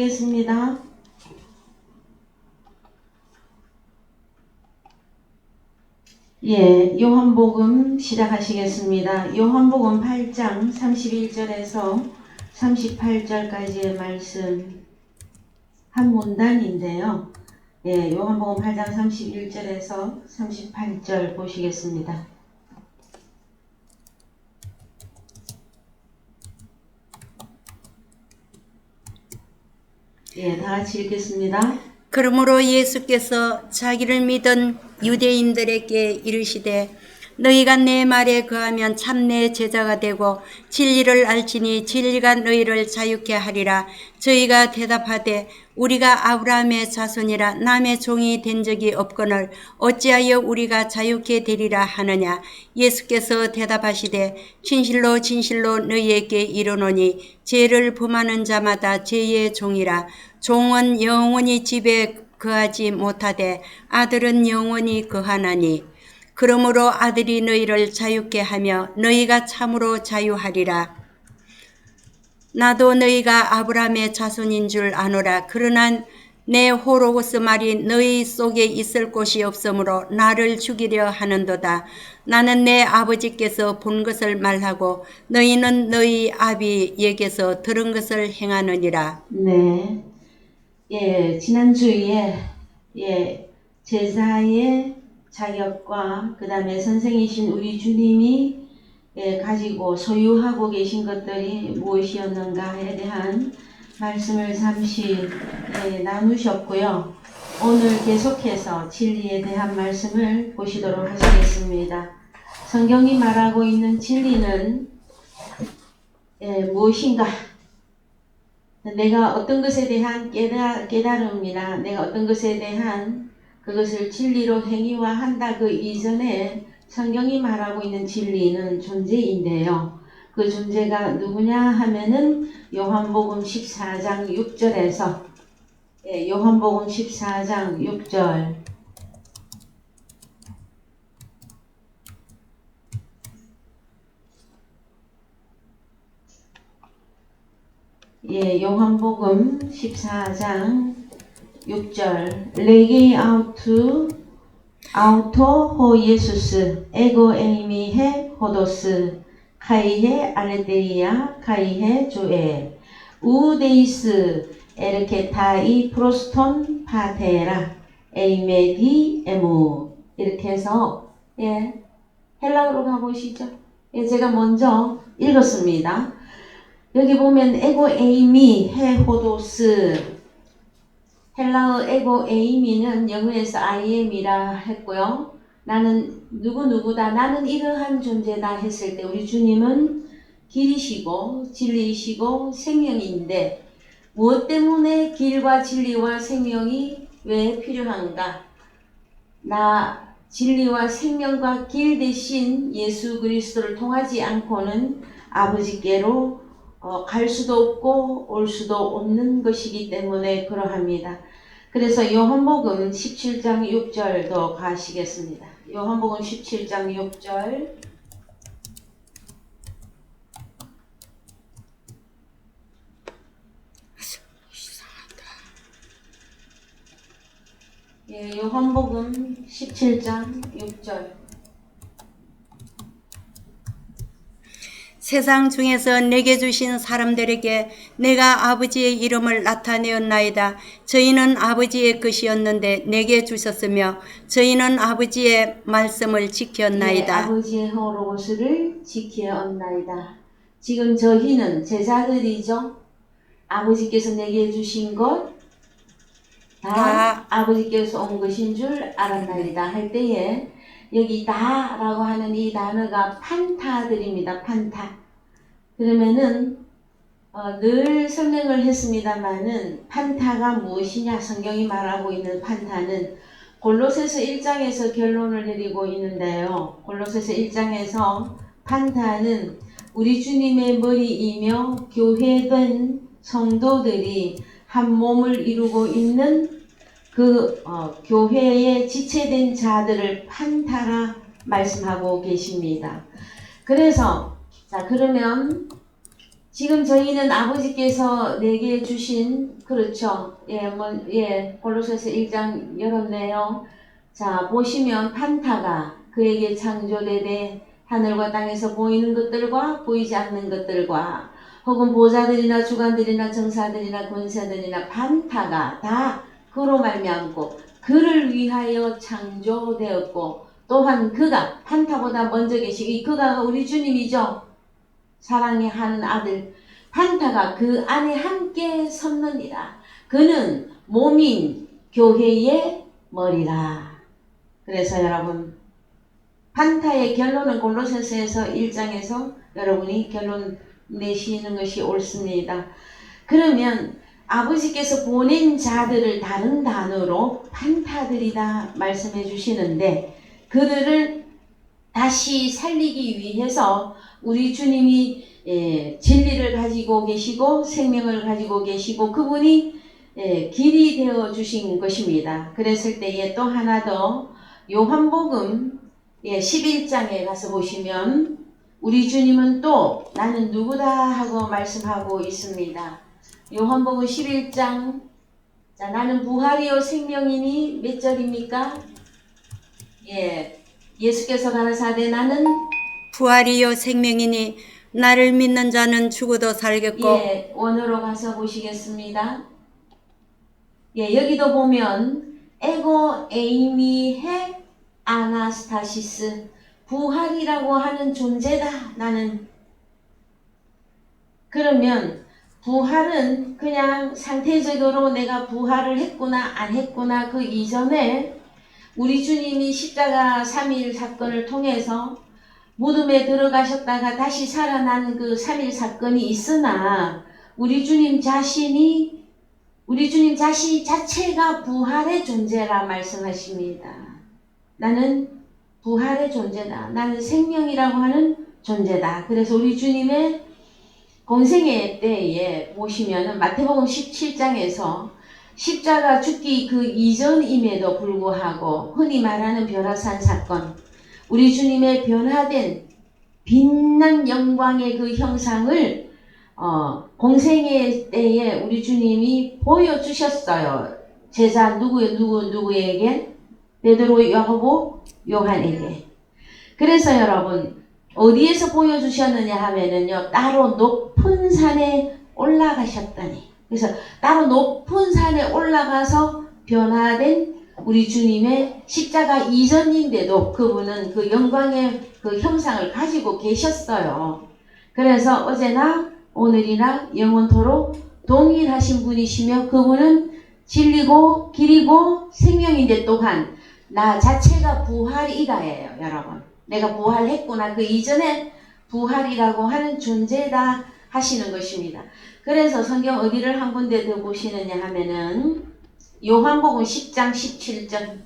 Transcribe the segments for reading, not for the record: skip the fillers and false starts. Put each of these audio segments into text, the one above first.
시작하겠습니다. 요한복음 시작하시겠습니다. 요한복음 8장 31절에서 38절까지의 말씀 한 문단인데요. 요한복음 8장 31절에서 38절 보시겠습니다. 다 같이 읽겠습니다. 그러므로 예수께서 자기를 믿은 유대인들에게 이르시되 너희가 내 말에 거하면 참 내 제자가 되고 진리를 알지니 진리가 너희를 자유케 하리라. 저희가 대답하되 우리가 아브라함의 자손이라 남의 종이 된 적이 없거늘 어찌하여 우리가 자유케 되리라 하느냐. 예수께서 대답하시되 진실로 진실로 너희에게 이르노니 죄를 범하는 자마다 죄의 종이라. 종은 영원히 집에 거하지 못하되 아들은 영원히 거하나니 그러므로 아들이 너희를 자유케 하며 너희가 참으로 자유하리라. 나도 너희가 아브라함의 자손인 줄 아노라. 그러나 내 호로고스 말이 너희 속에 있을 곳이 없으므로 나를 죽이려 하는도다. 나는 내 아버지께서 본 것을 말하고 너희는 너희 아비에게서 들은 것을 행하느니라. 네. 지난주에 제자의 자격과 그 다음에 선생이신 우리 주님이 가지고 소유하고 계신 것들이 무엇이었는가에 대한 말씀을 잠시 나누셨고요. 오늘 계속해서 진리에 대한 말씀을 보시도록 하시겠습니다. 성경이 말하고 있는 진리는 무엇인가? 내가 어떤 것에 대한 깨달음이나 내가 어떤 것에 대한 그것을 진리로 행위화한다 그 이전에 성경이 말하고 있는 진리는 존재인데요. 그 존재가 누구냐 하면은 요한복음 14장 6절에서 요한복음 14장 6절 요한복음 14장 6절 레게 아우토 호 예수스 에고 에이미헤 호도스 카이헤 알레데이아 카이헤 조에 우데이스 에르케타이 프로스톤 파테라 에이메디 에무 이렇게 해서 헬라어로 가보시죠. 제가 먼저 읽었습니다. 여기 보면 에고 에이미 헤호도스 헬라어 에고 에이미는 영어에서 I am이라 했고요. 나는 누구누구다 나는 이러한 존재다 했을 때 우리 주님은 길이시고 진리이시고 생명인데 무엇 때문에 길과 진리와 생명이 왜 필요한가? 나 진리와 생명과 길 대신 예수 그리스도를 통하지 않고는 아버지께로 갈 수도 없고 올 수도 없는 것이기 때문에 그러합니다. 그래서 요한복음 17장 6절도 가시겠습니다. 요한복음 17장 6절 요한복음 17장 6절 세상 중에서 내게 주신 사람들에게 내가 아버지의 이름을 나타내었나이다. 저희는 아버지의 것이었는데 내게 주셨으며 저희는 아버지의 말씀을 지켰나이다. 아버지의 호로고스를 지켰나이다. 지금 저희는 제자들이죠. 아버지께서 내게 주신 것 다 아버지께서 온 것인 줄 알았나이다 할 때에 여기 다라고 하는 이 단어가 판타들입니다. 판타. 그러면은 늘 설명을 했습니다마는 판타가 무엇이냐 성경이 말하고 있는 판타는 골로새서 1장에서 결론을 내리고 있는데요. 골로새서 1장에서 판타는 우리 주님의 머리이며 교회된 성도들이 한 몸을 이루고 있는 그 교회에 지체된 자들을 판타라 말씀하고 계십니다. 그래서 자 그러면 지금 저희는 아버지께서 내게 주신, 그렇죠. 골로새서 1장 열었네요. 자, 보시면 판타가 그에게 창조되되 하늘과 땅에서 보이는 것들과 보이지 않는 것들과 혹은 보좌들이나 주관들이나 정사들이나 권세들이나 판타가 다 그로 말미암고 그를 위하여 창조되었고 또한 그가 판타보다 먼저 계시고 이 그가 우리 주님이죠. 사랑의 한 아들 판타가 그 안에 함께 섰느니라. 그는 몸인 교회의 머리라. 그래서 여러분 판타의 결론은 골로새서에서 1장에서 여러분이 결론 내시는 것이 옳습니다. 그러면 아버지께서 보낸 자들을 다른 단어로 판타들이다 말씀해 주시는데 그들을 다시 살리기 위해서 우리 주님이 진리를 가지고 계시고 생명을 가지고 계시고 그분이 길이 되어 주신 것입니다. 그랬을 때에 또 하나 더 요한복음 11장에 가서 보시면 우리 주님은 또 나는 누구다 하고 말씀하고 있습니다. 요한복음 11장 자 나는 부활이요 생명이니 몇 절입니까? 예수께서 가라사대 나는 부활이요 생명이니 나를 믿는 자는 죽어도 살겠고 원어로 가서 보시겠습니다. 여기도 보면 에고 에이미헤 아나스타시스 부활이라고 하는 존재다 나는. 그러면 부활은 그냥 상태적으로 내가 부활을 했구나 안 했구나 그 이전에 우리 주님이 십자가 3일 사건을 통해서 무덤에 들어가셨다가 다시 살아난 그 3일 사건이 있으나 우리 주님 자신이 자체가 부활의 존재라 말씀하십니다. 나는 부활의 존재다. 나는 생명이라고 하는 존재다. 그래서 우리 주님의 공생애 때에 보시면은 마태복음 17장에서 십자가 죽기 그 이전임에도 불구하고 흔히 말하는 변화산 사건, 우리 주님의 변화된 빛난 영광의 그 형상을 공생애 때에 우리 주님이 보여주셨어요. 제자 누구에게? 베드로, 야고보, 요한에게. 그래서 여러분 어디에서 보여주셨느냐 하면은요 따로 높은 산에 올라가셨다니. 그래서 따로 높은 산에 올라가서 변화된 우리 주님의 십자가 이전인데도 그분은 그 영광의 그 형상을 가지고 계셨어요. 그래서 어제나 오늘이나 영원토록 동일하신 분이시며 그분은 진리고 길이고 생명인데 또한 나 자체가 부활이다예요. 여러분 내가 부활했구나 그 이전에 부활이라고 하는 존재다 하시는 것입니다. 그래서 성경 어디를 한 군데 더 보시느냐 하면은 요한복음 10장 17절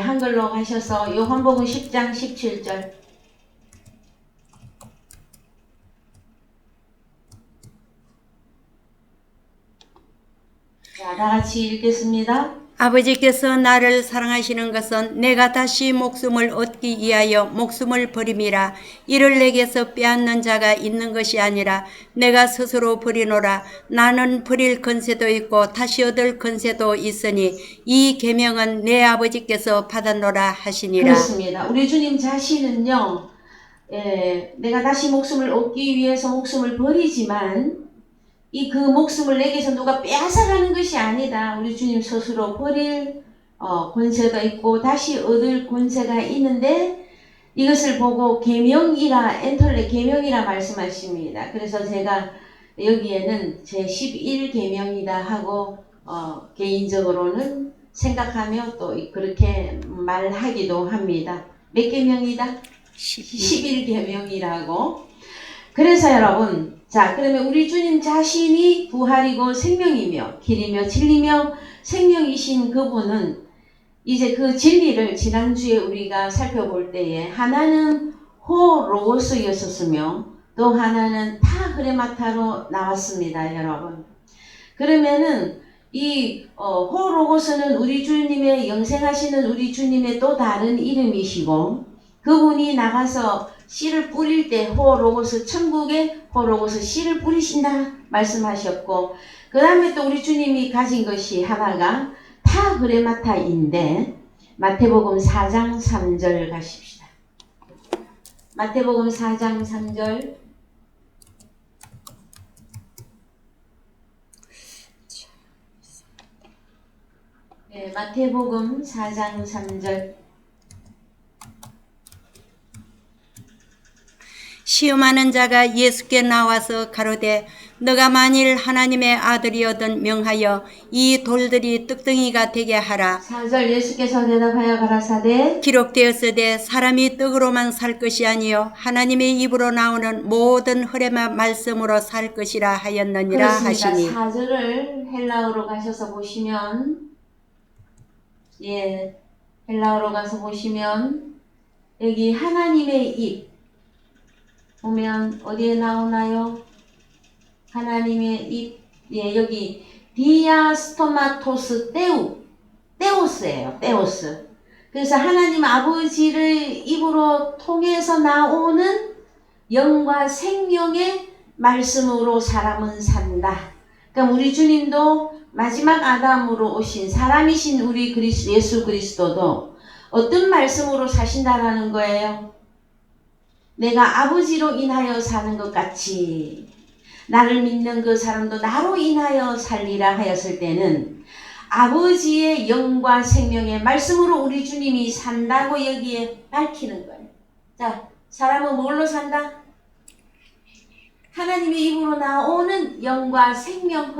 한글로 가셔서 요한복음 10장 17절 자, 다같이 읽겠습니다. 아버지께서 나를 사랑하시는 것은 내가 다시 목숨을 얻기 위하여 목숨을 버림이라. 이를 내게서 빼앗는 자가 있는 것이 아니라 내가 스스로 버리노라. 나는 버릴 권세도 있고 다시 얻을 권세도 있으니 이 계명은 내 아버지께서 받았노라 하시니라. 그렇습니다. 우리 주님 자신은요 내가 다시 목숨을 얻기 위해서 목숨을 버리지만 그 목숨을 내게서 누가 빼앗아가는 것이 아니다. 우리 주님 스스로 버릴 권세가 있고 다시 얻을 권세가 있는데 이것을 보고 계명이라 엔톨레 계명이라 말씀하십니다. 그래서 제가 여기에는 제 11계명이다 하고 개인적으로는 생각하며 또 그렇게 말하기도 합니다. 몇 계명이다? 11계명이라고. 그래서 여러분 자 그러면 우리 주님 자신이 부활이고 생명이며 길이며 진리며 생명이신 그분은 이제 그 진리를 지난주에 우리가 살펴볼 때에 하나는 호 로고스였었으며 또 하나는 파 흐레마타로 나왔습니다. 여러분 그러면은 호 로고스는 우리 주님의 영생하시는 우리 주님의 또 다른 이름이시고 그분이 나가서 씨를 뿌릴 때 호로고스 천국에 호로고스 씨를 뿌리신다 말씀하셨고 그 다음에 또 우리 주님이 가진 것이 하나가 타그레마타인데 마태복음 4장 3절 가십시다. 마태복음 4장 3절 네, 마태복음 4장 3절 시험하는 자가 예수께 나와서 가로되 너가 만일 하나님의 아들이거든 명하여 이 돌들이 떡덩이가 되게 하라. 4절 예수께서 대답하여 가라사대 기록되었으되 사람이 떡으로만 살 것이 아니요 하나님의 입으로 나오는 모든 흐레마 말씀으로 살 것이라 하였느니라 그렇습니다. 하시니 4절을 헬라어로 가셔서 보시면 헬라어로 가서 보시면 여기 하나님의 입 보면 어디에 나오나요? 하나님의 입 여기 디아스토마토스 테오스예요. 테오스. 그래서 하나님 아버지를 입으로 통해서 나오는 영과 생명의 말씀으로 사람은 산다. 그러니까 우리 주님도 마지막 아담으로 오신 사람이신 우리 예수 그리스도도 어떤 말씀으로 사신다라는 거예요? 내가 아버지로 인하여 사는 것 같이 나를 믿는 그 사람도 나로 인하여 살리라 하였을 때는 아버지의 영과 생명의 말씀으로 우리 주님이 산다고 여기에 밝히는 거예요. 자, 사람은 뭘로 산다? 하나님의 입으로 나오는 영과 생명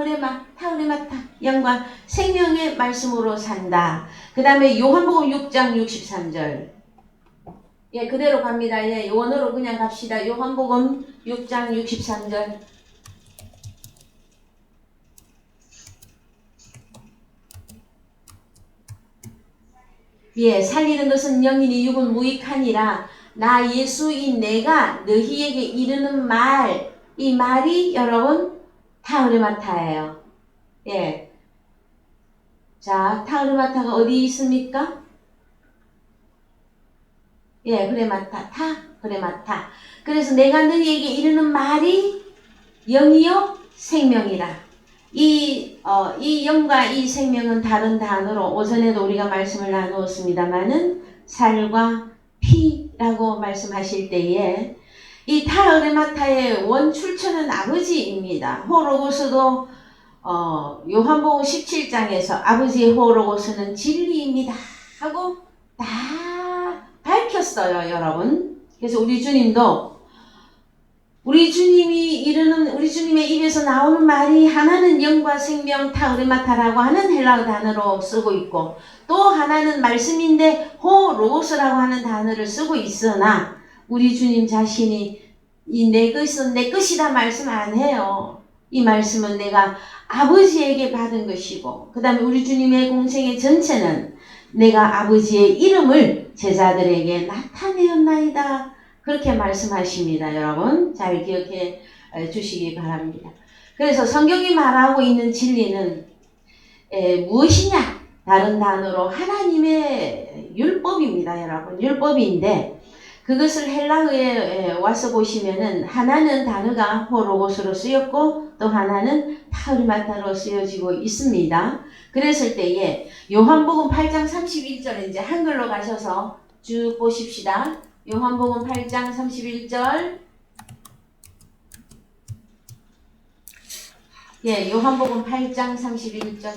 타우레마타 영과 생명의 말씀으로 산다. 그 다음에 요한복음 6장 63절 그대로 갑니다. 원어로 그냥 갑시다. 요한복음 6장 63절 살리는 것은 영이니 육은 무익하니라. 나 예수인 내가 너희에게 이르는 말 이 말이 여러분 타우레마타예요. 자, 타우레마타가 어디 있습니까? 그레마타. 그래서 내가 너희에게 이르는 말이 영이요 생명이라. 이 영과 이 생명은 다른 단어로 오전에도 우리가 말씀을 나누었습니다마는 살과 피라고 말씀하실 때에 이 타우레마타의 원출처는 아버지입니다. 호로고스도 요한복음 17장에서 아버지의 호로고스는 진리입니다 하고 다 밝혔어요, 여러분. 그래서 우리 주님도 우리 주님의 입에서 나오는 말이 하나는 영과 생명 타우레마타라고 하는 헬라어 단어로 쓰고 있고 또 하나는 말씀인데 호로고스라고 하는 단어를 쓰고 있으나 우리 주님 자신이 내 것은 내 것이다 말씀 안 해요. 이 말씀은 내가 아버지에게 받은 것이고 그 다음에 우리 주님의 공생의 전체는 내가 아버지의 이름을 제자들에게 나타내었나이다. 그렇게 말씀하십니다. 여러분 잘 기억해 주시기 바랍니다. 그래서 성경이 말하고 있는 진리는 무엇이냐? 다른 단어로 하나님의 율법입니다. 여러분 율법인데 그것을 헬라어에 와서 보시면은 하나는 단어가 호로고스로 쓰였고 또 하나는 타우리마타로 쓰여지고 있습니다. 그랬을 때에 요한복음 8장 31절 이제 한글로 가셔서 쭉 보십시다. 요한복음 8장 31절 요한복음 8장 31절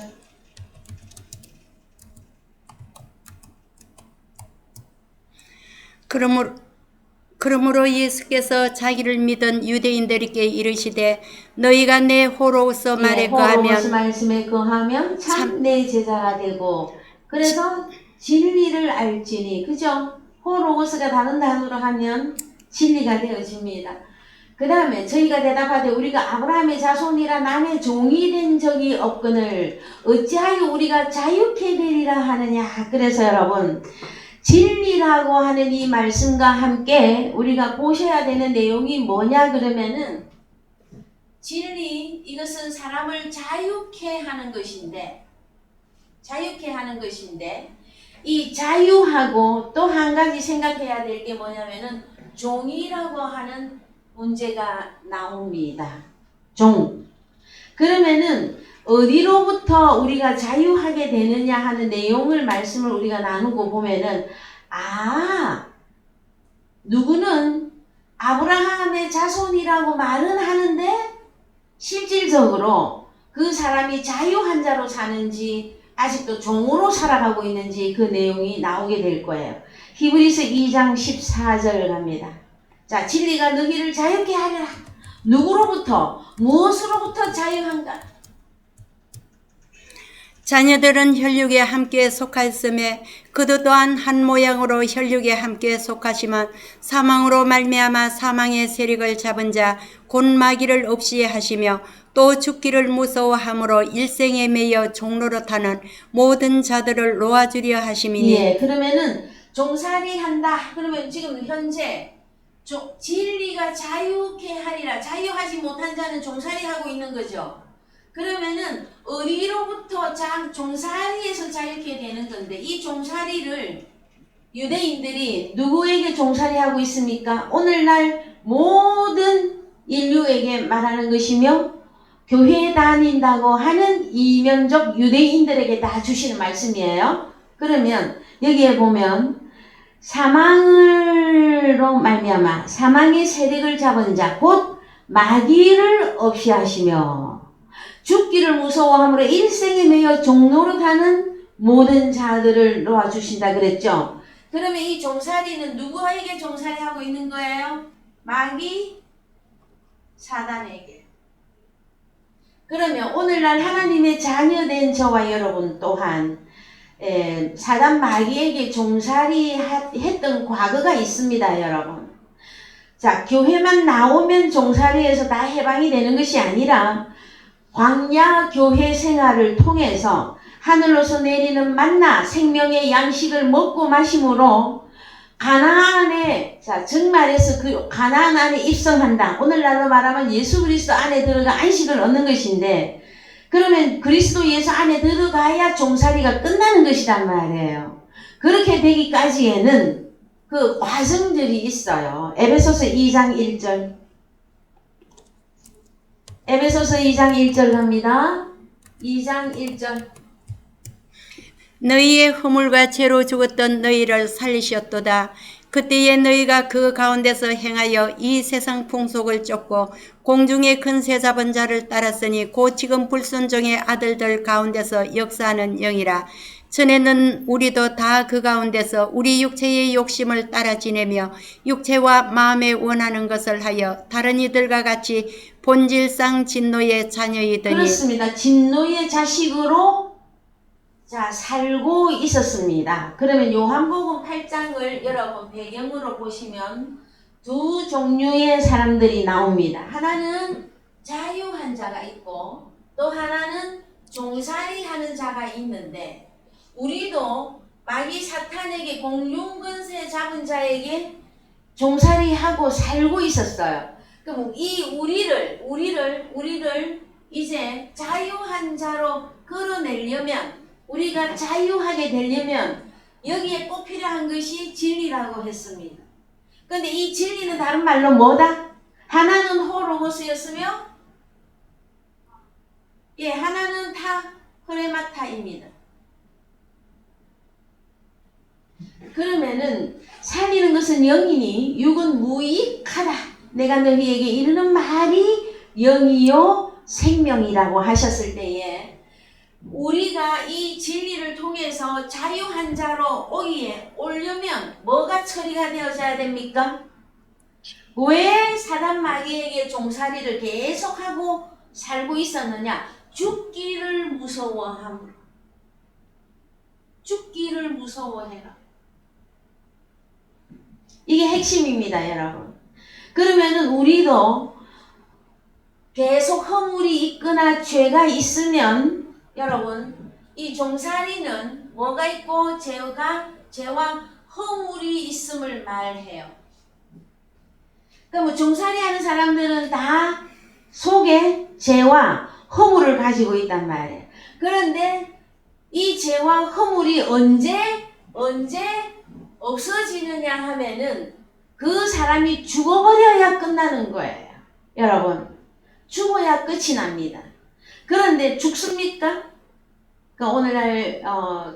그러므로 예수께서 자기를 믿은 유대인들에게 이르시되 너희가 내 호로서 말에 거하면 호로스 말씀에 거하면 참 내 제자가 되고 그래서 진리를 알지니 그죠? 호로고스가 다른 단어로 하면 진리가 되어집니다. 그 다음에 저희가 대답하되 우리가 아브라함의 자손이라 남의 종이 된 적이 없거늘 어찌하여 우리가 자유케 되리라 하느냐. 그래서 여러분 진리라고 하는 이 말씀과 함께 우리가 보셔야 되는 내용이 뭐냐 그러면은 진리 이것은 사람을 자유케 하는 것인데 이 자유하고 또 한 가지 생각해야 될 게 뭐냐면은 종이라고 하는 문제가 나옵니다. 종. 그러면은 어디로부터 우리가 자유하게 되느냐 하는 내용을 말씀을 우리가 나누고 보면은 누구는 아브라함의 자손이라고 말은 하는데 실질적으로 그 사람이 자유한 자로 사는지 아직도 종으로 살아가고 있는지 그 내용이 나오게 될 거예요. 히브리서 2장 14절 갑니다. 자, 진리가 너희를 자유케 하리라. 누구로부터 무엇으로부터 자유한가? 자녀들은 혈육에 함께 속하였음에 그도 또한 한 모양으로 혈육에 함께 속하시면 사망으로 말미암아 사망의 세력을 잡은 자 곧 마귀를 없이 하시며 또 죽기를 무서워함으로 일생에 매여 종로로 타는 모든 자들을 놓아주려 하심이니. 예, 그러면은 종살이 한다. 그러면 지금 현재 진리가 자유케 하리라. 자유하지 못한 자는 종살이 하고 있는 거죠. 그러면은 어디로부터 종살이에서 자유케 되는 건데, 이 종살이를 유대인들이 누구에게 종살이 하고 있습니까? 오늘날 모든 인류에게 말하는 것이며 교회에 다닌다고 하는 이면적 유대인들에게 다 주시는 말씀이에요. 그러면 여기에 보면 사망으로 말미암아 사망의 세력을 잡은 자 곧 마귀를 없이 하시며 죽기를 무서워함으로 일생에 매여 종로로 타는 모든 자들을 놓아주신다 그랬죠. 그러면 이 종살이는 누구에게 종살이하고 있는 거예요? 마귀, 사단에게. 그러면 오늘날 하나님의 자녀된 저와 여러분 또한 사단 마귀에게 종살이 했던 과거가 있습니다, 여러분. 자, 교회만 나오면 종살이에서 다 해방이 되는 것이 아니라 광야 교회 생활을 통해서 하늘로서 내리는 만나 생명의 양식을 먹고 마심으로 가나안에, 정말에서 그 가나안 안에 입성한다. 오늘날로 말하면 예수 그리스도 안에 들어가 안식을 얻는 것인데, 그러면 그리스도 예수 안에 들어가야 종살이가 끝나는 것이란 말이에요. 그렇게 되기까지에는 그 과정들이 있어요. 에베소서 2장 1절. 에베소서 2장 1절 갑니다. 2장 1절. 너희의 허물과 죄로 죽었던 너희를 살리셨도다. 그때에 너희가 그 가운데서 행하여 이 세상 풍속을 쫓고 공중의 큰새 잡은 자를 따랐으니 곧 지금 불순종의 아들들 가운데서 역사하는 영이라. 전에는 우리도 다 그 가운데서 우리 육체의 욕심을 따라 지내며 육체와 마음에 원하는 것을 하여 다른 이들과 같이 본질상 진노의 자녀이더니. 그렇습니다. 진노의 자식으로 살고 있었습니다. 그러면 요한복음 8장을 여러분 배경으로 보시면 두 종류의 사람들이 나옵니다. 하나는 자유한 자가 있고 또 하나는 종살이 하는 자가 있는데, 우리도 마귀 사탄에게 공중권세 잡은 자에게 종살이하고 살고 있었어요. 그럼 이 우리를 이제 자유한 자로 끌어내려면, 우리가 자유하게 되려면 여기에 꼭 필요한 것이 진리라고 했습니다. 그런데 이 진리는 다른 말로 뭐다? 하나는 호로고스였으며 하나는 타 흐레마타입니다. 그러면은 살리는 것은 영이니 육은 무익하다. 내가 너희에게 이르는 말이 영이요 생명이라고 하셨을 때에, 우리가 이 진리를 통해서 자유한 자로 오려면 뭐가 처리가 되어져야 됩니까? 왜 사단 마귀에게 종살이를 계속하고 살고 있었느냐? 죽기를 무서워함. 죽기를 무서워해라. 이게 핵심입니다, 여러분. 그러면은 우리도 계속 허물이 있거나 죄가 있으면, 여러분, 이 종살이는 뭐가 있고 죄와 허물이 있음을 말해요. 그러면 종살이 하는 사람들은 다 속에 죄와 허물을 가지고 있단 말이에요. 그런데 이 죄와 허물이 언제 없어지느냐 하면은 그 사람이 죽어버려야 끝나는 거예요. 여러분, 죽어야 끝이 납니다. 그런데 죽습니까? 그러니까 오늘날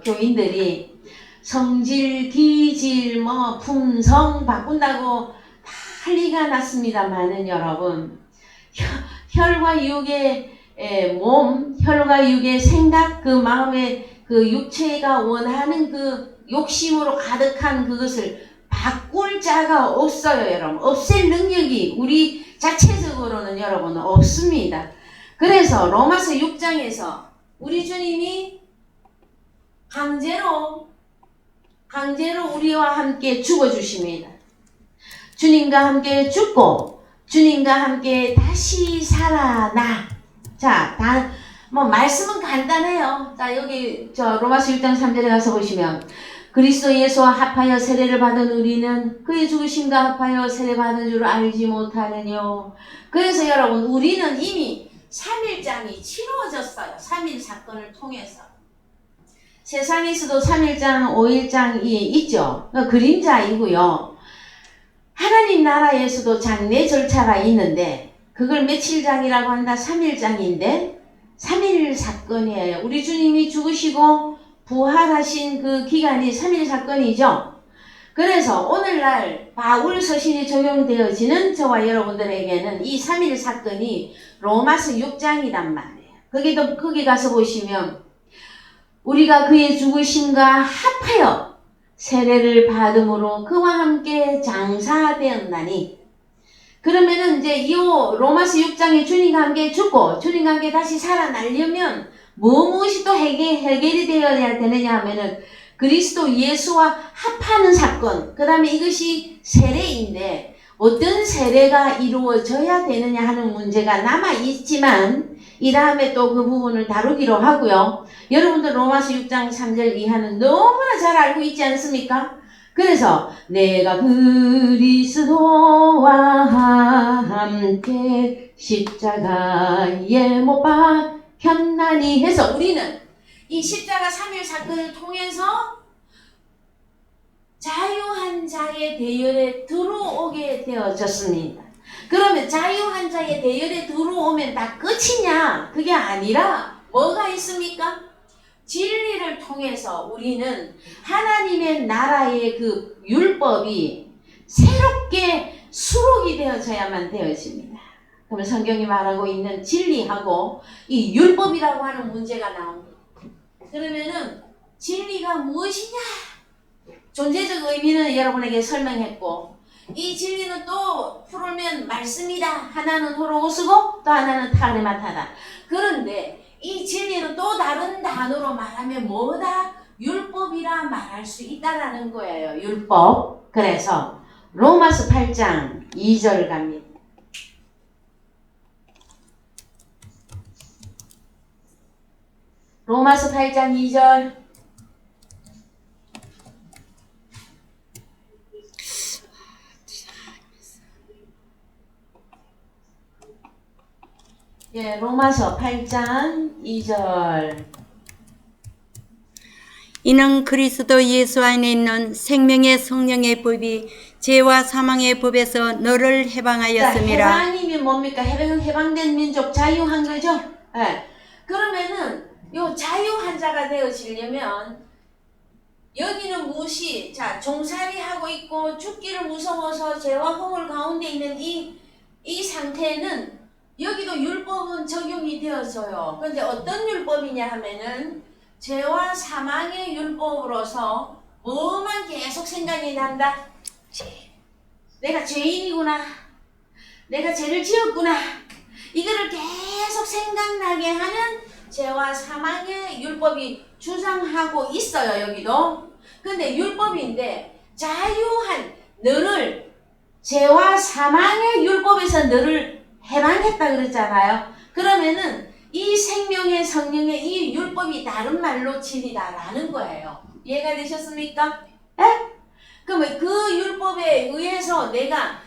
교인들이 성질, 기질, 품성 바꾼다고 난리가 났습니다만은 여러분, 혈과 육의 몸, 혈과 육의 생각, 그 마음의 그 육체가 원하는 그 욕심으로 가득한 그것을 바꿀 자가 없어요, 여러분. 없앨 능력이 우리 자체적으로는 여러분 없습니다. 그래서 로마서 6장에서 우리 주님이 강제로 우리와 함께 죽어주십니다. 주님과 함께 죽고 주님과 함께 다시 살아나. 자, 말씀은 간단해요. 자, 여기 로마서 6장 3절에 가서 보시면 그리스도 예수와 합하여 세례를 받은 우리는 그의 죽으심과 합하여 세례 받은 줄 알지 못하느뇨. 그래서 여러분, 우리는 이미 3일장이 치루어졌어요. 3일 사건을 통해서. 세상에서도 3일장, 5일장이 있죠. 그림자이고요. 하나님 나라에서도 장례 절차가 있는데 그걸 며칠장이라고 한다? 3일장인데 3일 사건이에요. 우리 주님이 죽으시고 부활하신 그 기간이 3일 사건이죠. 그래서 오늘날 바울 서신이 적용되어지는 저와 여러분들에게는 이 3일 사건이 로마서 6장이란 말이에요. 거기 가서 보시면 우리가 그의 죽으심과 합하여 세례를 받음으로 그와 함께 장사되었나니. 그러면은 이제 이 로마서 6장에 주님과 함께 죽고 주님과 함께 다시 살아나려면 무엇이 또 해결이 되어야 되느냐 하면은 그리스도 예수와 합하는 사건, 그 다음에 이것이 세례인데 어떤 세례가 이루어져야 되느냐 하는 문제가 남아있지만 이 다음에 또 그 부분을 다루기로 하고요. 여러분들 로마서 6장 3절 이하는 너무나 잘 알고 있지 않습니까? 그래서 내가 그리스도와 함께 십자가에 못 박혔나니 해서 우리는 이 십자가 3일 사건을 통해서 자유한 자의 대열에 들어오게 되어졌습니다. 그러면 자유한 자의 대열에 들어오면 다 끝이냐? 그게 아니라 뭐가 있습니까? 진리를 통해서 우리는 하나님의 나라의 그 율법이 새롭게 수록이 되어져야만 되어집니다. 그러면 성경이 말하고 있는 진리하고 이 율법이라고 하는 문제가 나옵니다. 그러면은 진리가 무엇이냐? 존재적 의미는 여러분에게 설명했고 이 진리는 또 풀으면 말씀이다. 하나는 호로우스고 또 하나는 타그레마타다. 그런데 이 진리는 또 다른 단어로 말하면 뭐다? 율법이라 말할 수 있다라는 거예요. 율법. 그래서 로마서 8장 2절 갑니다. 로마서 8장 2절. 예, 로마서 8장 2절. 이는 그리스도 예수 안에 있는 생명의 성령의 법이 죄와 사망의 법에서 너를 해방하였음이라. 해방이면 뭡니까? 해방된 민족, 자유한 거죠? 예. 그러면은 요 자유한 자가 되어지려면 여기는 무엇이 종살이 하고 있고 죽기를 무서워서 죄와 허물 가운데 있는 이 상태는 여기도 율법은 적용이 되어져요. 그런데 어떤 율법이냐 하면은 죄와 사망의 율법으로서 뭐만 계속 생각이 난다? 내가 죄인이구나. 내가 죄를 지었구나. 이거를 계속 생각나게 하는 죄와 사망의 율법이 주장하고 있어요. 여기도. 근데 율법인데 자유한 너를 죄와 사망의 율법에서 너를 해방했다 그랬잖아요. 그러면은 이 생명의 성령의 이 율법이 다른 말로 진리다라는 거예요. 이해가 되셨습니까? 에? 그러면 그 율법에 의해서 내가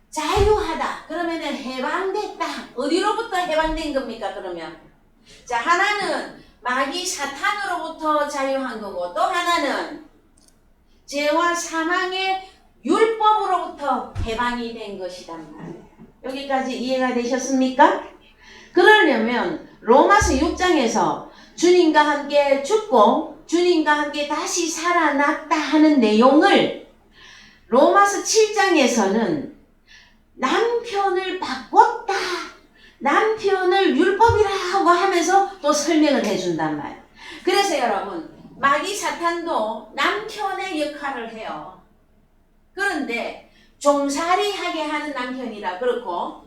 자유하다. 그러면은 해방됐다. 어디로부터 해방된 겁니까? 그러면 자, 하나는 마귀 사탄으로부터 자유한 거고 또 하나는 죄와 사망의 율법으로부터 해방이 된 것이란 말이에요. 여기까지 이해가 되셨습니까? 그러려면 로마서 6장에서 주님과 함께 죽고 주님과 함께 다시 살아났다 하는 내용을 로마서 7장에서는 남편을 바꿨다, 남편을 율법이라고 하면서 또 설명을 해준단 말이에요. 그래서 여러분, 마귀 사탄도 남편의 역할을 해요. 그런데 종살이하게 하는 남편이라 그렇고,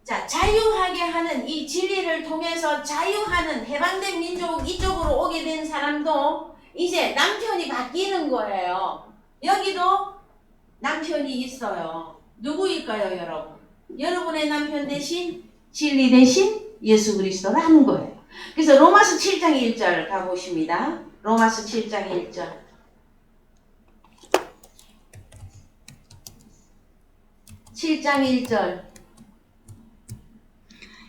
자, 자유하게 하는 이 진리를 통해서 자유하는 해방된 민족 이쪽으로 오게 된 사람도 이제 남편이 바뀌는 거예요. 여기도 남편이 있어요. 누구일까요, 여러분? 여러분의 남편 대신 진리 대신 예수 그리스도라는 거예요. 그래서 로마서 7장 1절 가보십니다. 로마서 7장 1절. (7장 1절)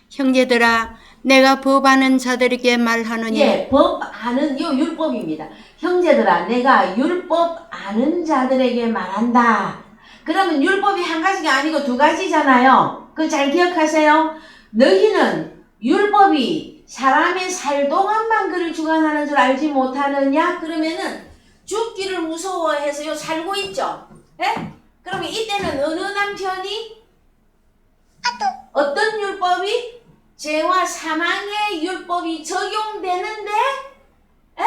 형제들아 내가 법하는 자들에게 말하노니 예, 법 아는 요 율법입니다. 형제들아 내가 율법 아는 자들에게 말한다. 그러면 율법이 한 가지가 아니고 두 가지잖아요. 그거 잘 기억하세요. 너희는 율법이 사람의 살 동안만 그를 주관하는 줄 알지 못하느냐? 그러면은 죽기를 무서워해서 살고 있죠. 예? 그러면 이때는 어느 남편이 어떤 율법이? 죄와 사망의 율법이 적용되는데, 에?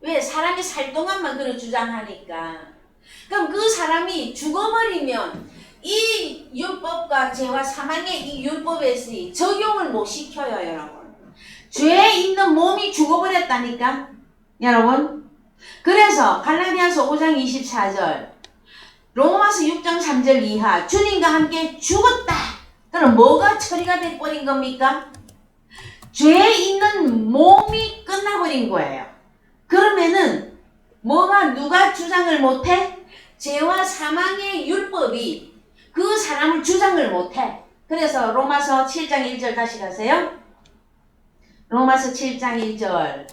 왜? 사람이 살 동안만 그를 주장하니까. 그럼 그 사람이 죽어버리면 이 율법과 죄와 사망의 이 율법에서 적용을 못 시켜요, 여러분. 죄에 있는 몸이 죽어버렸다니까, 여러분. 그래서 갈라디아서 5장 24절, 로마서 6장 3절 이하, 주님과 함께 죽었다. 그럼 뭐가 처리가 돼버린 겁니까? 죄에 있는 몸이 끝나버린 거예요. 그러면은 뭐가 누가 주장을 못해? 죄와 사망의 율법이 그 사람을 주장을 못해. 그래서 로마서 7장 1절 다시 가세요. 로마서 7장 1절.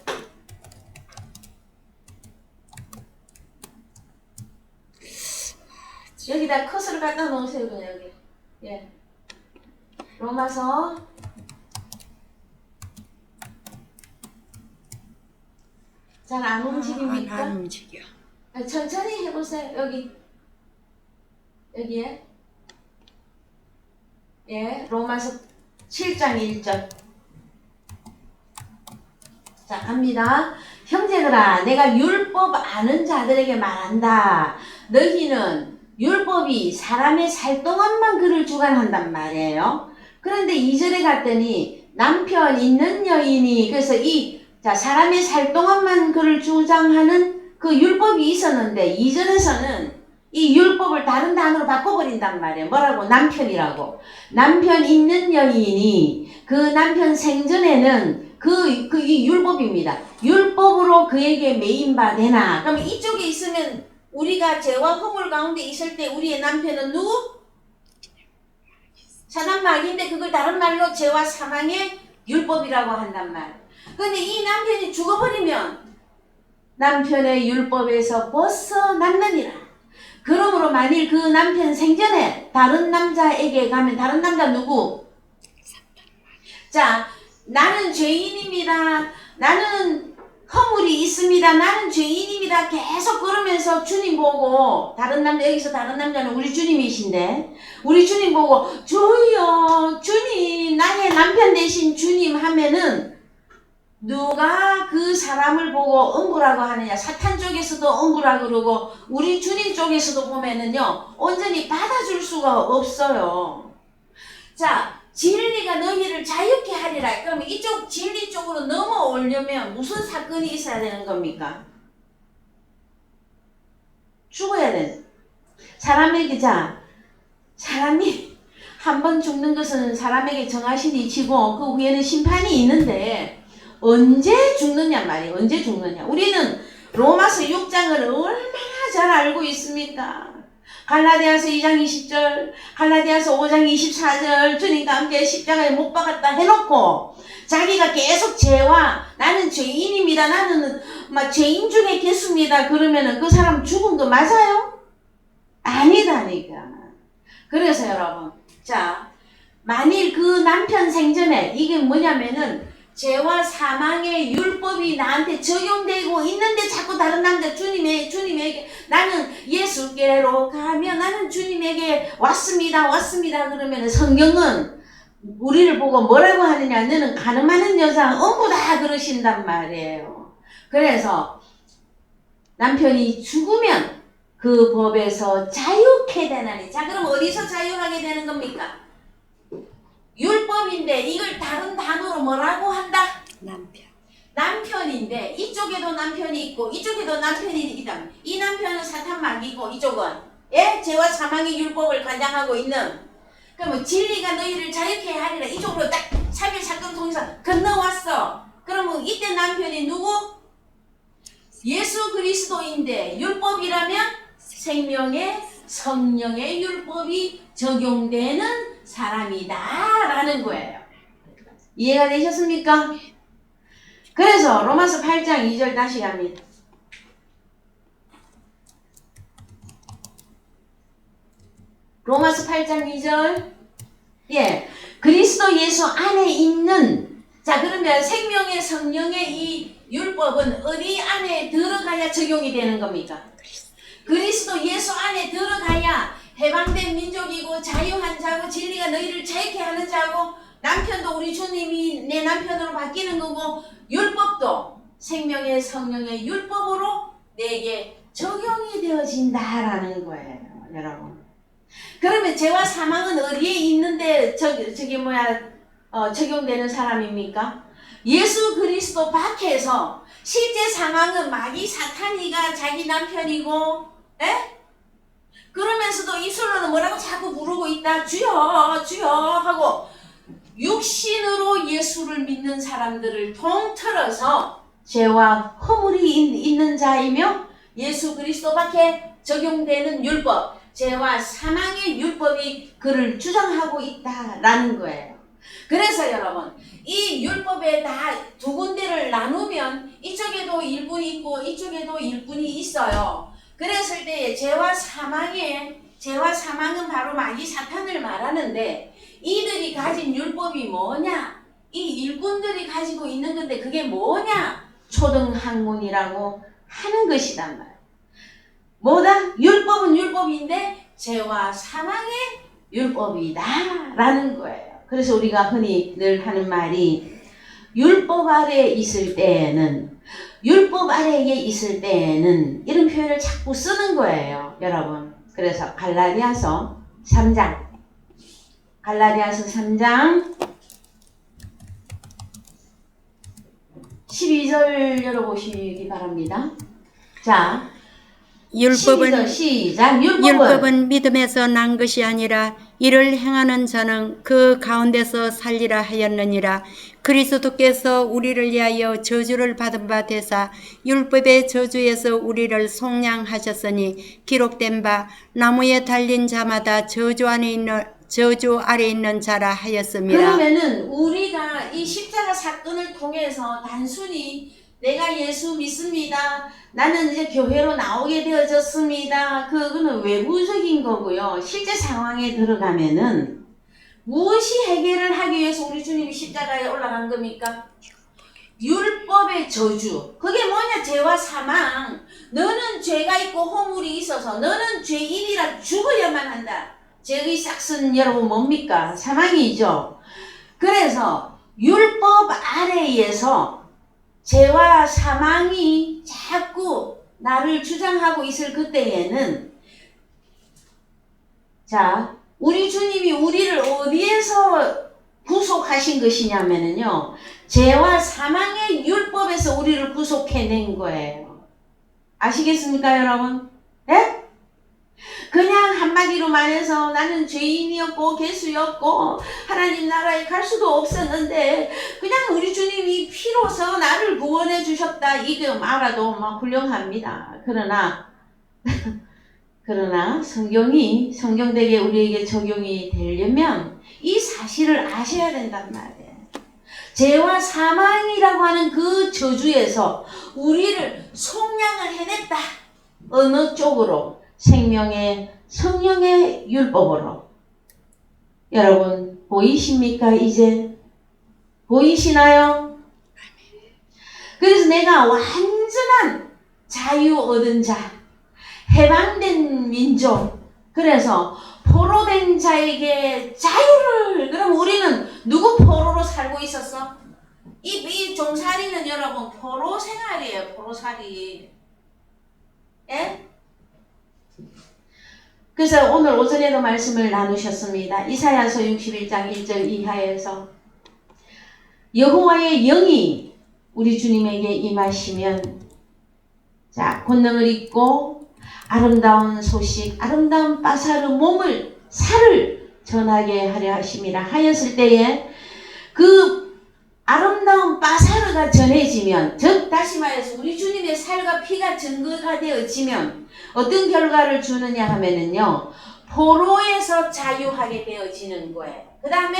여기다 컷을 갖다 놓으세요. 그냥 여기. 예. 로마서 잘 안 움직입니까? 안 움직여. 천천히 해보세요. 여기에. 예, 로마서 7장 1절. 자, 갑니다. 형제들아, 내가 율법 아는 자들에게 말한다. 너희는 율법이 사람의 살 동안만 그를 주관한단 말이에요. 그런데 2절에 갔더니 남편 있는 여인이, 그래서 사람의 살 동안만 그를 주장하는 그 율법이 있었는데 2절에서는 이 율법을 다른 단어로 바꿔버린단 말이에요. 뭐라고? 남편이라고. 남편 있는 여인이 그 남편 생전에는 이 율법입니다. 율법으로 그에게 매인바 되나. 그럼 이쪽에 있으면 우리가 죄와 허물 가운데 있을 때 우리의 남편은 누구? 사단 마귀인데 그걸 다른 말로 죄와 사망의 율법이라고 한단 말. 그런데 이 남편이 죽어버리면 남편의 율법에서 벗어났느니라. 그러므로 만일 그 남편 생전에 다른 남자에게 가면 다른 남자 누구? 자, 나는 죄인입니다. 나는 허물이 있습니다. 나는 죄인입니다. 계속 그러면서 주님 보고 다른 남자, 여기서 다른 남자는 우리 주님이신데 우리 주님 보고 주여 주님 나의 남편 대신 주님 하면은 누가 그 사람을 보고 억울하고 하느냐? 사탄 쪽에서도 억울하고 그러고 우리 주님 쪽에서도 보면은요 온전히 받아줄 수가 없어요. 자, 진리가 너희를 자유케 하리라. 그러면 이쪽 진리 쪽으로 넘어오려면 무슨 사건이 있어야 되는 겁니까? 죽어야 돼. 사람이 한 번 죽는 것은 사람에게 정하신 이치고 그 후에는 심판이 있는데 언제 죽느냐 말이에요. 언제 죽느냐. 우리는 로마서 6장을 얼마나 잘 알고 있습니까? 갈라디아서 2장 20절, 갈라디아서 5장 24절 주님과 함께 십자가에 못 박았다 해놓고 자기가 계속 죄와 나는 죄인입니다. 나는 막 죄인 중에 개수입니다. 그러면은 그 사람 죽은 거 맞아요? 아니다니까. 그래서 여러분, 자, 만일 그 남편 생전에 이게 뭐냐면은 죄와 사망의 율법이 나한테 적용되고 있는데 자꾸 다른 남자 주님에게 나는 예수께로 가며 나는 주님에게 왔습니다 그러면 성경은 우리를 보고 뭐라고 하느냐, 너는 가늠하는 여자 엄부다 그러신단 말이에요. 그래서 남편이 죽으면 그 법에서 자유케 되나니. 자, 그럼 어디서 자유하게 되는 겁니까? 율법인데 이걸 다른 단어로 뭐라고 한다? 남편. 남편인데 이쪽에도 남편이 있고 이쪽에도 남편이 있다. 이 남편은 사탄 마귀고 이쪽은 죄와 사망의 율법을 관장하고 있는. 그러면 진리가 너희를 자유케 하리라. 이쪽으로 딱 차별 사건 통해서 건너왔어. 그러면 이때 남편이 누구? 예수 그리스도인데 율법이라면 생명의 성령의 율법이 적용되는 사람이다 라는 거예요. 이해가 되셨습니까? 그래서 로마서 8장 2절 다시 갑니다. 로마서 8장 2절. 예, 그리스도 예수 안에 있는. 자, 그러면 생명의 성령의 이 율법은 어디 안에 들어가야 적용이 되는 겁니까? 그리스도 예수 안에 들어가야 해방된 민족이고 자유한 자고 진리가 너희를 자유케 하는 자고 남편도 우리 주님이 내 남편으로 바뀌는 거고 율법도 생명의 성령의 율법으로 내게 적용이 되어진다라는 거예요, 여러분. 그러면 죄와 사망은 어디에 있는데 적용되는 사람입니까? 예수 그리스도 밖에서. 실제 상황은 마귀 사탄이가 자기 남편이고, 그러면서도 입술로는 뭐라고 자꾸 부르고 있다. 주여 주여 하고 육신으로 예수를 믿는 사람들을 통틀어서 죄와 허물이 있는 자이며 예수 그리스도 밖에 적용되는 율법, 죄와 사망의 율법이 그를 주장하고 있다라는 거예요. 그래서 여러분, 이 율법에 다 두 군데를 나누면 이쪽에도 일꾼이 있고 이쪽에도 일꾼이 있어요. 그랬을 때 죄와 사망은 바로 마귀 사탄을 말하는데 이들이 가진 율법이 뭐냐? 이 일꾼들이 가지고 있는 건데 그게 뭐냐? 초등학문이라고 하는 것이단 말이에요. 뭐다? 율법은 율법인데 죄와 사망의 율법이다 라는 거예요. 그래서 우리가 흔히 늘 하는 말이 율법 아래에 있을 때에는 이런 표현을 자꾸 쓰는 거예요, 여러분. 그래서 갈라디아서 3장 12절 열어보시기 바랍니다. 자, 율법은 시작. 율법은 믿음에서 난 것이 아니라 이를 행하는 자는 그 가운데서 살리라 하였느니라. 그리스도께서 우리를 위하여 저주를 받은 바 되사 율법의 저주에서 우리를 속량하셨으니 기록된 바 나무에 달린 자마다 저주 아래 있는 자라 하였습니다. 그러면은 우리가 이 십자가 사건을 통해서 단순히 내가 예수 믿습니다, 나는 이제 교회로 나오게 되어졌습니다, 그거는 외부적인 거고요. 실제 상황에 들어가면은 무엇이 해결을 하기 위해서 우리 주님이 십자가에 올라간 겁니까? 율법의 저주. 그게 뭐냐? 죄와 사망. 너는 죄가 있고 허물이 있어서 너는 죄인이라 죽어야만 한다. 죄의 싹슨 여러분 뭡니까? 사망이죠. 그래서 율법 아래에서 죄와 사망이 자꾸 나를 주장하고 있을 그때에는, 자, 우리 주님이 우리를 어디에서 구속하신 것이냐면요, 죄와 사망의 율법에서 우리를 구속해낸 거예요. 아시겠습니까, 여러분? 네? 그냥 한마디로 말해서 나는 죄인이었고 개수였고 하나님 나라에 갈 수도 없었는데 그냥 우리 주님이 피로서 나를 구원해 주셨다, 이거 알아도 막 훌륭합니다. 그러나 성경되게 우리에게 적용이 되려면 이 사실을 아셔야 된단 말이에요. 죄와 사망이라고 하는 그 저주에서 우리를 속량을 해냈다. 어느 쪽으로? 생명의 성령의 율법으로. 여러분 보이십니까? 이제 보이시나요? 그래서 내가 완전한 자유 얻은 자, 해방된 민족, 그래서 포로된 자에게 자유를. 그럼 우리는 누구 포로로 살고 있었어? 이 종살이는 여러분 포로 생활이에요. 포로살이. 예? 그래서 오늘 오전에도 말씀을 나누셨습니다. 이사야서 61장 1절 이하에서 여호와의 영이 우리 주님에게 임하시면, 자, 권능을 입고 아름다운 소식, 아름다운 빠사르 몸을, 살을 전하게 하려 하심이라 하였을 때에, 그 아름다운 빠사르가 전해지면, 즉 다시 말해서 우리 주님의 살과 피가 증거가 되어지면 어떤 결과를 주느냐 하면은요, 포로에서 자유하게 되어지는 거예요. 그 다음에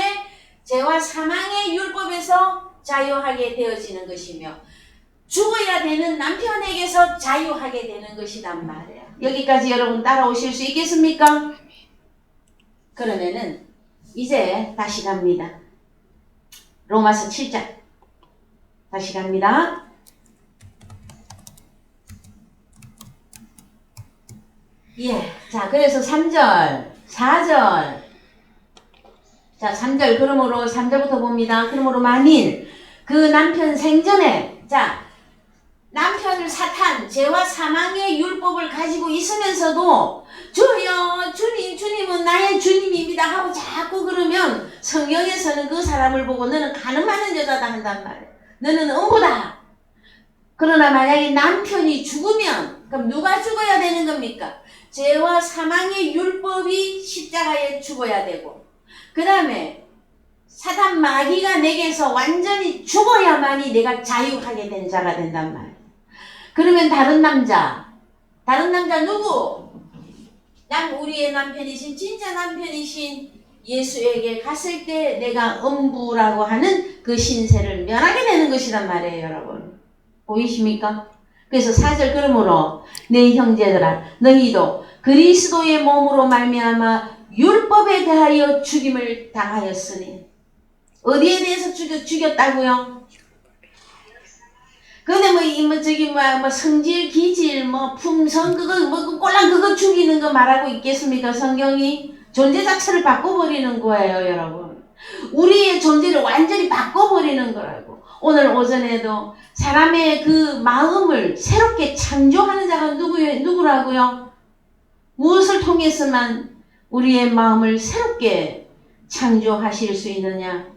죄와 사망의 율법에서 자유하게 되어지는 것이며, 죽어야 되는 남편에게서 자유하게 되는 것이란 말이에요. 여기까지 여러분 따라오실 수 있겠습니까? 그러면은 이제 다시 갑니다. 로마서 7장 다시 갑니다. 예, 자, 그래서 3절, 4절. 자, 3절, 그러므로 3절부터 봅니다. 그러므로 만일 그 남편 생전에, 자, 남편을 사탄, 죄와 사망의 율법을 가지고 있으면서도 주여, 주님, 주님은 나의 주님입니다 하고 자꾸 그러면 성경에서는 그 사람을 보고 너는 가늠하는 여자다 한단 말이에요. 너는 음부다. 그러나 만약에 남편이 죽으면 그럼 누가 죽어야 되는 겁니까? 죄와 사망의 율법이 십자가에 죽어야 되고, 그 다음에 사단 마귀가 내게서 완전히 죽어야만이 내가 자유하게 된 자가 된단 말이에요. 그러면 다른 남자 누구? 우리의 남편이신, 진짜 남편이신 예수에게 갔을 때 내가 음부라고 하는 그 신세를 면하게 되는 것이란 말이에요. 여러분 보이십니까? 그래서 4절, 그러므로 내 형제들아 너희도 그리스도의 몸으로 말미암아 율법에 대하여 죽임을 당하였으니. 어디에 대해서 죽였다고요? 근데 성질, 기질, 품성, 꼴랑 그거 죽이는 거 말하고 있겠습니까? 성경이 존재 자체를 바꿔버리는 거예요, 여러분. 우리의 존재를 완전히 바꿔버리는 거라고. 오늘 오전에도 사람의 그 마음을 새롭게 창조하는 자가 누구라고요? 무엇을 통해서만 우리의 마음을 새롭게 창조하실 수 있느냐?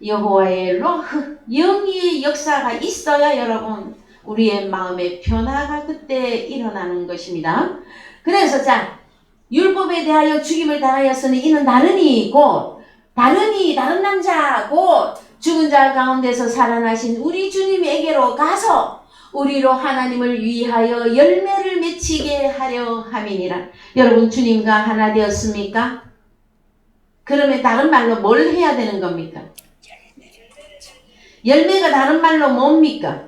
여호와의 로흐, 영의 역사가 있어야 여러분 우리의 마음의 변화가 그때 일어나는 것입니다. 그래서 자, 율법에 대하여 죽임을 당하였으니 이는 다른 남자 곧 죽은 자 가운데서 살아나신 우리 주님에게로 가서 우리로 하나님을 위하여 열매를 맺히게 하려 함이니라. 여러분 주님과 하나 되었습니까? 그러면 다른 말로 뭘 해야 되는 겁니까? 열매가 다른 말로 뭡니까?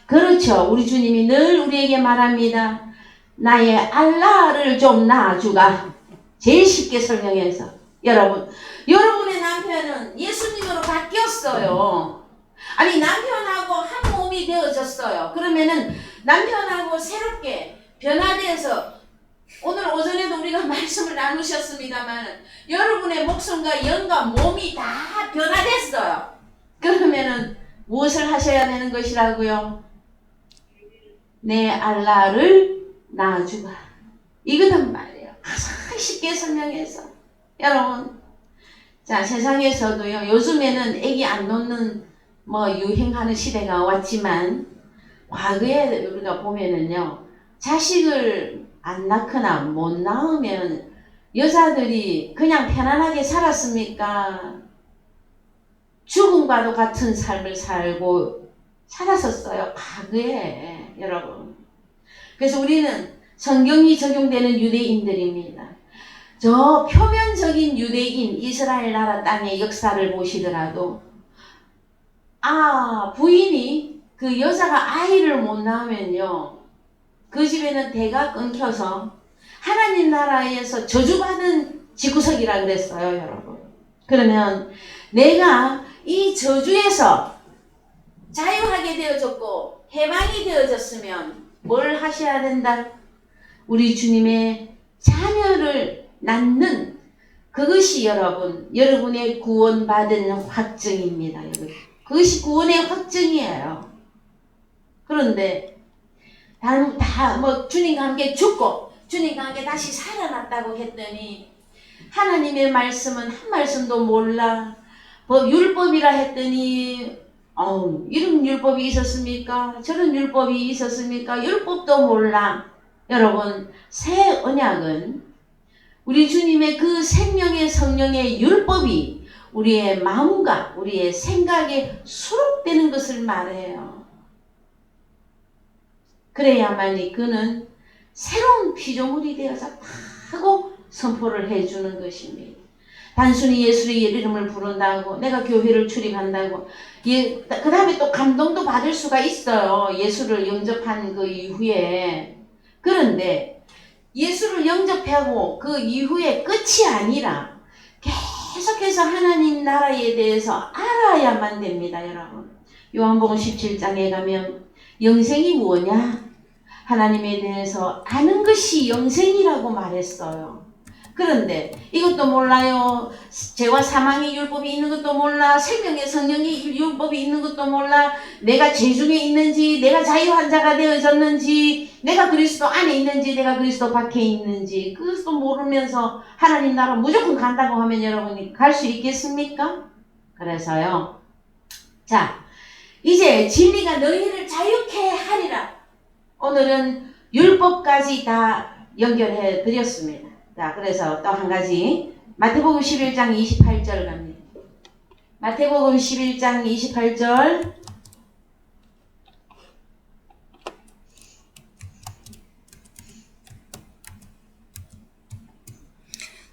그렇죠. 우리 주님이 늘 우리에게 말합니다. 나의 알라를 좀 낳아주가. 제일 쉽게 설명해서. 여러분의 남편은 예수님으로 바뀌었어요. 아니, 남편하고 한 몸이 되어졌어요. 그러면은 남편하고 새롭게 변화되어서, 오늘 오전에도 우리가 말씀을 나누셨습니다만 여러분의 목숨과 영과 몸이 다 변화됐어요. 그러면은 무엇을 하셔야 되는 것이라고요? 내 알라를 낳아주가. 이거는 말이에요. 가장 쉽게 설명해서. 여러분, 자, 세상에서도요, 요즘에는 애기 안 놓는 유행하는 시대가 왔지만, 과거에 우리가 보면은요, 자식을 안 낳거나 못 낳으면 여자들이 그냥 편안하게 살았습니까? 죽음과도 같은 삶을 살았었어요. 과거에, 여러분. 그래서 우리는 성경이 적용되는 유대인들입니다. 저 표면적인 유대인, 이스라엘 나라 땅의 역사를 보시더라도, 부인이, 그 여자가 아이를 못 낳으면요, 그 집에는 대가 끊겨서 하나님 나라에서 저주받은 집구석이라 그랬어요, 여러분. 그러면 내가 이 저주에서 자유하게 되어졌고 해방이 되어졌으면 뭘 하셔야 된다? 우리 주님의 자녀를 낳는 그것이 여러분의 구원받은 확증입니다. 그것이 구원의 확증이에요. 그런데 주님과 함께 죽고 주님과 함께 다시 살아났다고 했더니 하나님의 말씀은 한 말씀도 몰라. 율법이라 했더니 이런 율법이 있었습니까? 저런 율법이 있었습니까? 율법도 몰라. 여러분, 새 언약은 우리 주님의 그 생명의 성령의 율법이 우리의 마음과 우리의 생각에 수록되는 것을 말해요. 그래야만이 그는 새로운 피조물이 되어서 하고 선포를 해주는 것입니다. 단순히 예수의 이름을 부른다고 내가 교회를 출입한다고 그 다음에 또 감동도 받을 수가 있어요. 예수를 영접한 그 이후에. 그런데 예수를 영접하고 그 이후에 끝이 아니라 계속해서 하나님 나라에 대해서 알아야만 됩니다. 여러분, 요한복음 17장에 가면 영생이 뭐냐? 하나님에 대해서 아는 것이 영생이라고 말했어요. 그런데 이것도 몰라요. 죄와 사망의 율법이 있는 것도 몰라. 생명의 성령의 율법이 있는 것도 몰라. 내가 죄 중에 있는지, 내가 자유한 자가 되어졌는지, 내가 그리스도 안에 있는지, 내가 그리스도 밖에 있는지 그것도 모르면서 하나님 나라 무조건 간다고 하면 여러분이 갈 수 있겠습니까? 그래서요. 자, 이제 진리가 너희를 자유케 하리라. 오늘은 율법까지 다 연결해 드렸습니다. 자, 그래서 또 한 가지 마태복음 11장 28절 갑니다. 마태복음 11장 28절.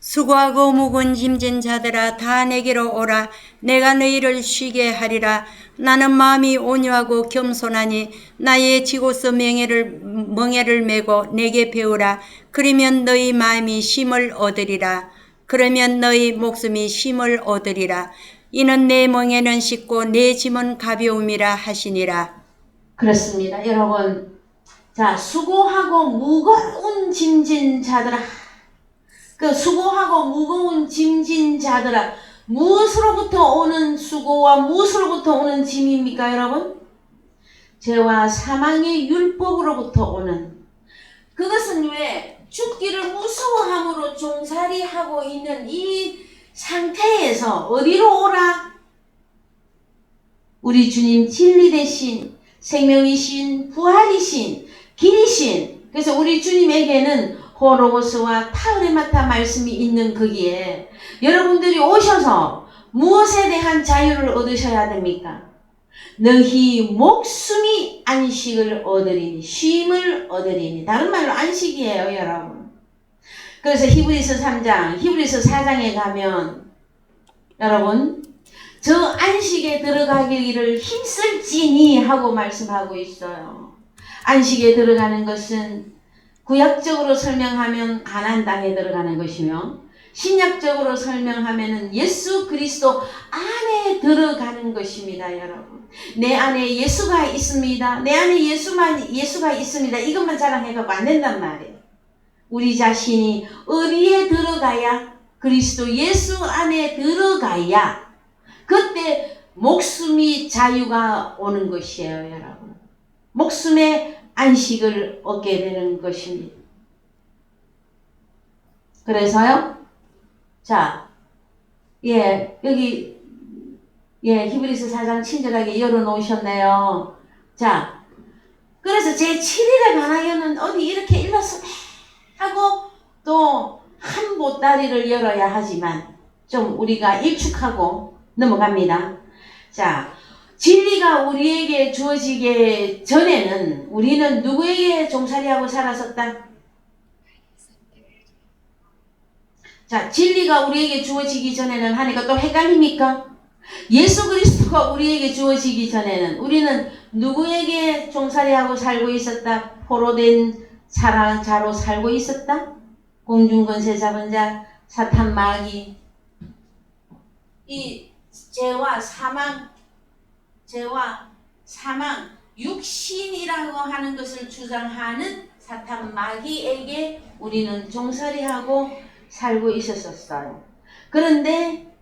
수고하고 무거운 짐진 자들아 다 내게로 오라. 내가 너희를 쉬게 하리라. 나는 마음이 온유하고 겸손하니 나의 지고서 멍에를 메고 내게 배우라. 그러면 너희 마음이 쉼을 얻으리라. 그러면 너희 목숨이 쉼을 얻으리라. 이는 내 멍에는 쉽고 내 짐은 가벼움이라 하시니라. 그렇습니다. 여러분, 자, 수고하고 무거운 짐진 자들아, 그 수고하고 무거운 짐진 자들아, 무엇으로부터 오는 수고와 무엇으로부터 오는 짐입니까, 여러분? 죄와 사망의 율법으로부터 오는. 그것은 왜 죽기를 무서워함으로 종살이하고 있는 이 상태에서 어디로 오라? 우리 주님 진리 되신, 생명이신, 부활이신, 길이신. 그래서 우리 주님에게는 호로고스와 타우레마타 말씀이 있는 거기에 여러분들이 오셔서 무엇에 대한 자유를 얻으셔야 됩니까? 너희 목숨이 안식을 얻으리니, 쉼을 얻으리니. 다른 말로 안식이에요, 여러분. 그래서 히브리서 3장, 히브리서 4장에 가면 여러분, 저 안식에 들어가기를 힘쓸지니 하고 말씀하고 있어요. 안식에 들어가는 것은 구약적으로 설명하면 가나안 땅에 들어가는 것이며, 신약적으로 설명하면은 예수 그리스도 안에 들어가는 것입니다, 여러분. 내 안에 예수가 있습니다. 내 안에 예수가 있습니다. 이것만 자랑해가고 안 된단 말이에요. 우리 자신이 어디에 들어가야, 그리스도 예수 안에 들어가야 그때 목숨이 자유가 오는 것이에요, 여러분. 목숨의 안식을 얻게 되는 것입니다. 그래서요, 자, 여기, 히브리서 4장 친절하게 열어놓으셨네요. 자, 그래서 제7일에 관하여는 어디 이렇게 일러서 하고 또 한 보따리를 열어야 하지만 좀 우리가 일축하고 넘어갑니다. 자, 진리가 우리에게 주어지기 전에는 우리는 누구에게 종살이하고 살았었다? 자, 진리가 우리에게 주어지기 전에는 하니까 또 헷갈립니까? 예수 그리스도가 우리에게 주어지기 전에는 우리는 누구에게 종살이하고 살고 있었다? 포로된 자로 살고 있었다? 공중권세 잡은 자, 사탄 마귀, 이 죄와 사망, 육신이라고 하는 것을 주장하는 사탄 마귀에게 우리는 종살이하고 살고 있었어요. 그런데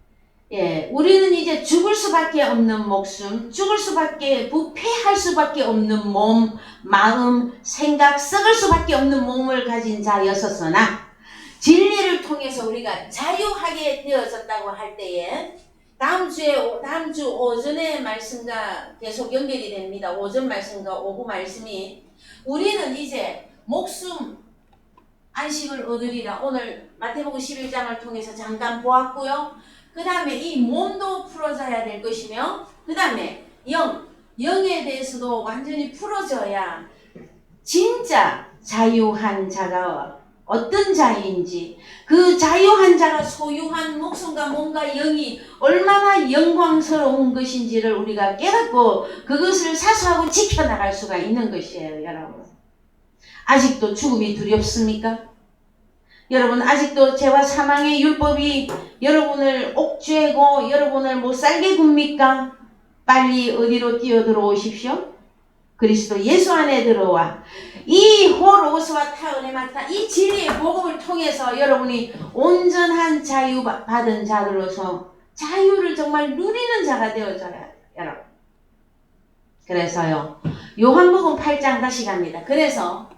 우리는 이제 죽을 수밖에 없는 목숨, 부패할 수밖에 없는 몸, 마음, 생각, 썩을 수밖에 없는 몸을 가진 자였었으나 진리를 통해서 우리가 자유하게 되어졌다고 할 때에 다음 주 오전의 말씀과 계속 연결이 됩니다. 오전 말씀과 오후 말씀이 우리는 이제 목숨 안식을 얻으리라. 오늘 마태복음 11장을 통해서 잠깐 보았고요. 그 다음에 이 몸도 풀어져야 될 것이며 그 다음에 영에 대해서도 완전히 풀어져야 진짜 자유한 자가 어떤 자인지, 그 자유한 자가 소유한 목숨과 몸과 영이 얼마나 영광스러운 것인지를 우리가 깨닫고 그것을 사수하고 지켜나갈 수가 있는 것이에요. 여러분, 아직도 죽음이 두렵습니까? 여러분, 아직도 죄와 사망의 율법이 여러분을 옥죄고 여러분을 못살게 굽니까? 빨리 어디로 뛰어들어오십시오. 그리스도 예수 안에 들어와 이 호로스와 타은에마타 이 진리의 복음을 통해서 여러분이 온전한 자유 받은 자들로서 자유를 정말 누리는 자가 되어져야 여러분. 그래서요, 요한복음 8장 다시 갑니다. 그래서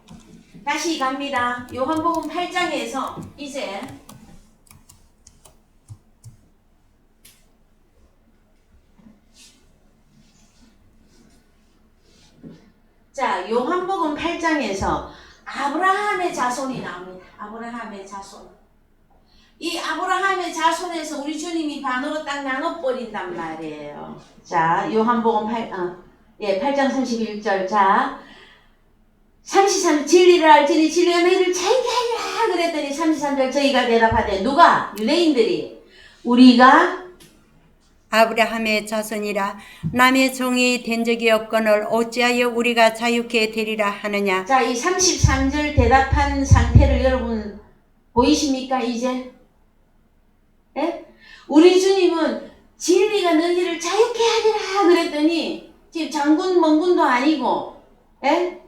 다시 갑니다. 요한복음 8장에서 이제 자, 요한복음 8장에서 아브라함의 자손이 나옵니다. 아브라함의 자손. 이 아브라함의 자손에서 우리 주님이 반으로 딱 나눠버린단 말이에요. 자, 요한복음 8장 31절. 자, 33 진리를 알지니 진리가 너희를 자유케 하리라 그랬더니 33절 저희가 대답하되 누가? 유대인들이 우리가 아브라함의 자손이라 남의 종이 된 적이 없거늘 어찌하여 우리가 자유케 되리라 하느냐. 자, 이 33절 대답한 상태를 여러분 보이십니까 이제? 예? 우리 주님은 진리가 너희를 자유케 하리라 그랬더니 지금 장군 멍군도 아니고 예?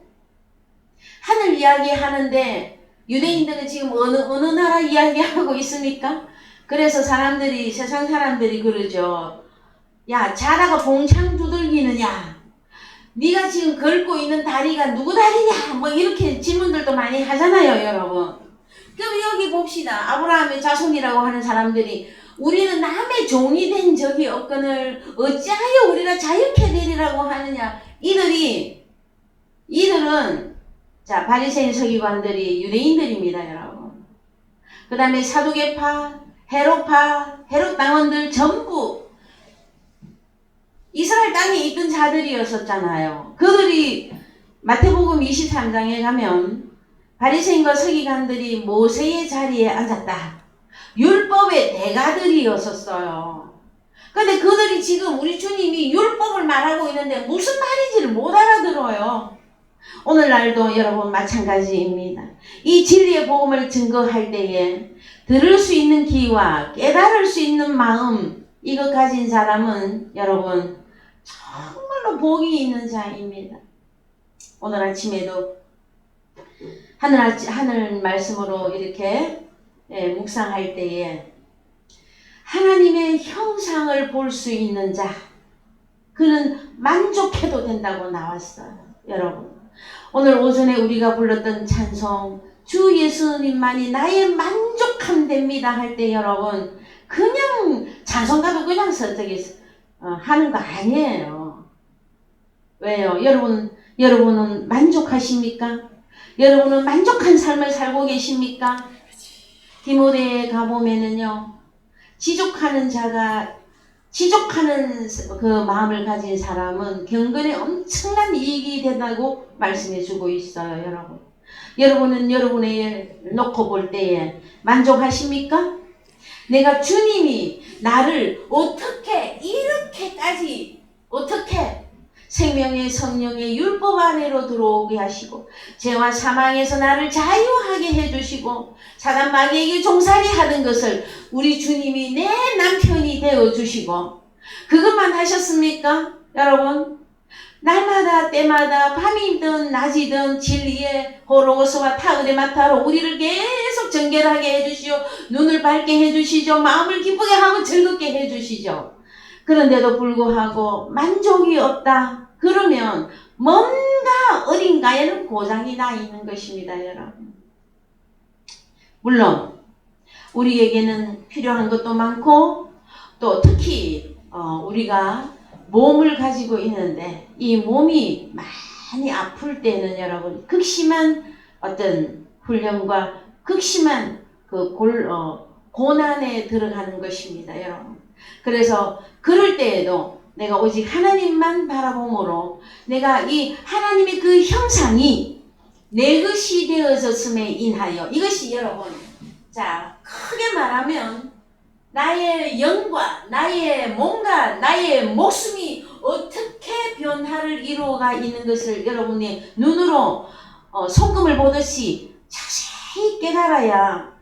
하늘 이야기 하는데 유대인들은 지금 어느 나라 이야기하고 있습니까? 그래서 세상 사람들이 그러죠. 야, 자다가 봉창 두들기느냐? 네가 지금 걸고 있는 다리가 누구 다리냐? 뭐 이렇게 질문들도 많이 하잖아요, 여러분. 그럼 여기 봅시다. 아브라함의 자손이라고 하는 사람들이 우리는 남의 종이 된 적이 없거늘 어찌하여 우리가 자유케 되리라고 하느냐? 이들은 자, 바리새인 서기관들이 유대인들입니다, 여러분. 그 다음에 사두개파, 헤롯 당원들 전부 이스라엘 땅에 있던 자들이었었잖아요. 그들이 마태복음 23장에 가면 바리새인과 서기관들이 모세의 자리에 앉았다. 율법의 대가들이었었어요. 근데 그들이 지금 우리 주님이 율법을 말하고 있는데 무슨 말인지를 못 알아들어요. 오늘날도 여러분 마찬가지입니다. 이 진리의 복음을 증거할 때에 들을 수 있는 귀와 깨달을 수 있는 마음, 이거 가진 사람은 여러분 정말로 복이 있는 자입니다. 오늘 아침에도 하늘 말씀으로 이렇게 묵상할 때에 하나님의 형상을 볼 수 있는 자, 그는 만족해도 된다고 나왔어요. 여러분, 오늘 오전에 우리가 불렀던 찬송 주 예수님만이 나의 만족함 됩니다 할 때 여러분, 그냥 찬송가도 그냥 하는 거 아니에요. 왜요? 여러분은 만족하십니까? 여러분은 만족한 삶을 살고 계십니까? 디모데에 가보면은요, 지족하는 그 마음을 가진 사람은 경건에 엄청난 이익이 된다고 말씀해 주고 있어요, 여러분. 여러분은 여러분의 놓고 볼 때에 만족하십니까? 내가 주님이 나를 어떻게 생명의 성령의 율법 아래로 들어오게 하시고 죄와 사망에서 나를 자유하게 해주시고 사단 마귀에게 종살이 하던 것을 우리 주님이 내 남편이 되어주시고 그것만 하셨습니까? 여러분 날마다 때마다 밤이든 낮이든 진리의 호로고스와 타그데마타로 우리를 계속 정결하게 해주시오. 눈을 밝게 해주시죠. 마음을 기쁘게 하고 즐겁게 해주시죠. 그런데도 불구하고 만족이 없다. 그러면 뭔가 어딘가에는 고장이 나 있는 것입니다. 여러분. 물론 우리에게는 필요한 것도 많고 또 특히 우리가 몸을 가지고 있는데 이 몸이 많이 아플 때는 여러분 극심한 어떤 훈련과 극심한 그 고난에 들어가는 것입니다. 여러분. 그래서 그럴 때에도 내가 오직 하나님만 바라봄으로 내가 이 하나님의 그 형상이 내 것이 되어졌음에 인하여 이것이 여러분 자 크게 말하면 나의 영과 나의 몸과 나의 목숨이 어떻게 변화를 이루어가 있는 것을 여러분의 눈으로 손금을 보듯이 자세히 깨달아야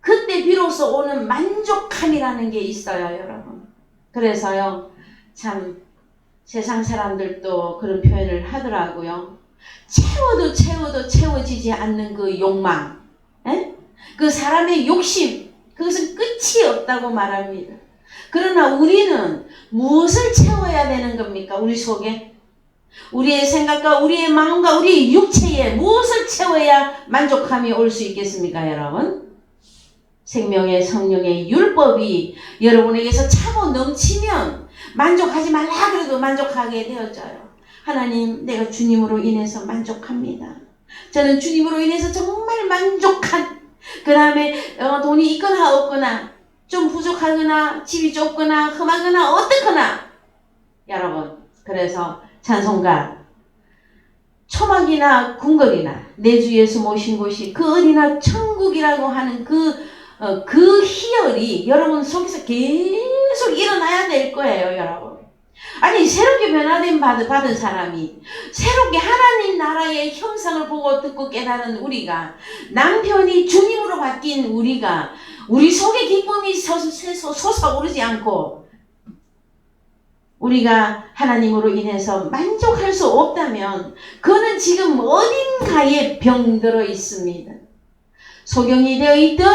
그때 비로소 오는 만족함이라는 게 있어요. 여러분. 그래서요 참 세상 사람들도 그런 표현을 하더라고요. 채워도 채워지지 않는 그 욕망 그 사람의 욕심 그것은 끝이 없다고 말합니다. 그러나 우리는 무엇을 채워야 되는 겁니까? 우리 속에 우리의 생각과 우리의 마음과 우리의 육체에 무엇을 채워야 만족함이 올 수 있겠습니까? 여러분 생명의 성령의 율법이 여러분에게서 차고 넘치면 만족하지 말라 그래도 만족하게 되어져요. 하나님 내가 주님으로 인해서 만족합니다. 저는 주님으로 인해서 정말 만족한 그 다음에 돈이 있거나 없거나 좀 부족하거나 집이 좁거나 험하거나 어떻거나 여러분 그래서 찬송가 초막이나 궁궐이나 내 주 예수 모신 곳이 그 어디나 천국이라고 하는 그 희열이 여러분 속에서 계속 일어나야 될 거예요. 여러분 아니 새롭게 변화된 받은 사람이 새롭게 하나님 나라의 형상을 보고 듣고 깨달은 우리가 남편이 주님으로 바뀐 우리가 우리 속에 기쁨이 솟아오르지 않고 우리가 하나님으로 인해서 만족할 수 없다면 그는 지금 어딘가에 병들어 있습니다. 소경이 되어 있든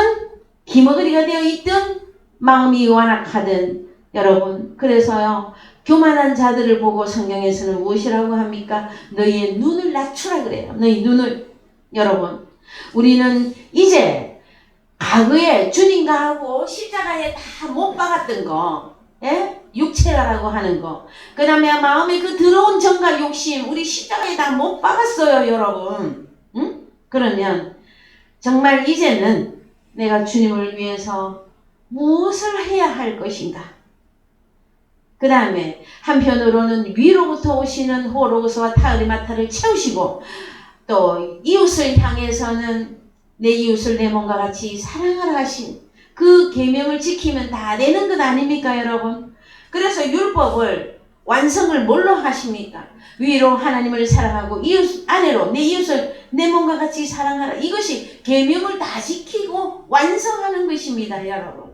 기머거리가 되어 있든 마음이 완악하든 여러분 그래서요 교만한 자들을 보고 성경에서는 무엇이라고 합니까? 너희의 눈을 낮추라 그래요. 너희 눈을 여러분 우리는 이제 과거에 주님과 하고 십자가에 다 못 박았던 거 육체라고 하는 거 그 다음에 마음의 그 더러운 정과 욕심 우리 십자가에 다 못 박았어요. 여러분 응? 그러면 정말 이제는 내가 주님을 위해서 무엇을 해야 할 것인가? 그 다음에 한편으로는 위로부터 오시는 호로고스와 타그리마타를 채우시고 또 이웃을 향해서는 내 이웃을 내 몸과 같이 사랑하라 하신 그 계명을 지키면 다 되는 것 아닙니까 여러분? 그래서 율법을 완성을 뭘로 하십니까? 위로 하나님을 사랑하고 이웃 아내로 내 이웃을 내 몸과 같이 사랑하라. 이것이 계명을 다 지키고 완성하는 것입니다. 여러분.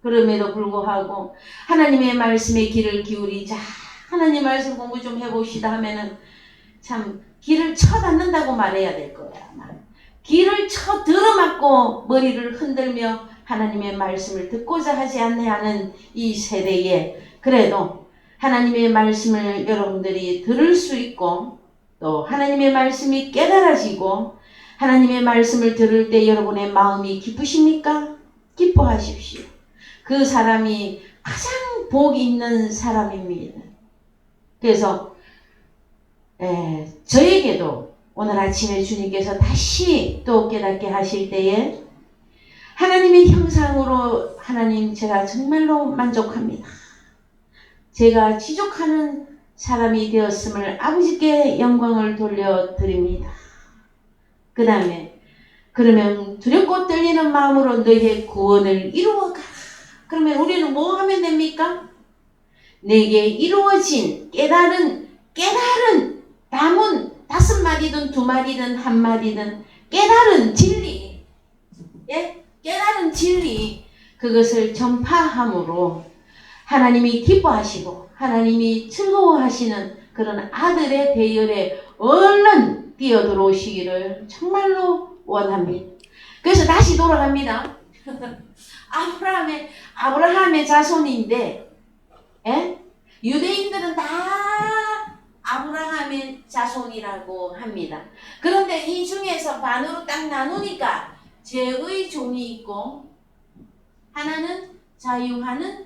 그럼에도 불구하고 하나님의 말씀에 귀를 기울이자 하나님 말씀 공부 좀 해봅시다 하면은 참 귀를 쳐닫는다고 말해야 될 거야. 아마. 귀를 쳐 들어맞고 머리를 흔들며 하나님의 말씀을 듣고자 하지 않는 이 세대에 그래도 하나님의 말씀을 여러분들이 들을 수 있고 또 하나님의 말씀이 깨달아지고 하나님의 말씀을 들을 때 여러분의 마음이 기쁘십니까? 기뻐하십시오. 그 사람이 가장 복 있는 사람입니다. 그래서 저에게도 오늘 아침에 주님께서 다시 또 깨닫게 하실 때에 하나님의 형상으로 하나님 제가 정말로 만족합니다. 제가 지족하는 사람이 되었음을 아버지께 영광을 돌려드립니다. 그 다음에 그러면 두렵고 떨리는 마음으로 너희의 구원을 이루어가라. 그러면 우리는 뭐 하면 됩니까? 내게 이루어진 깨달은 깨달은 담은 5마리든 2마리든 1마리든 깨달은 진리, 예? 깨달은 진리, 그것을 전파함으로 하나님이 기뻐하시고 하나님이 즐거워하시는 그런 아들의 대열에 얼른 뛰어들어오시기를 정말로 원합니다. 그래서 다시 돌아갑니다. 아브라함의 자손인데, 예? 유대인들은 다 아브라함의 자손이라고 합니다. 그런데 이 중에서 반으로 딱 나누니까 죄의 종이 있고 하나는 자유하는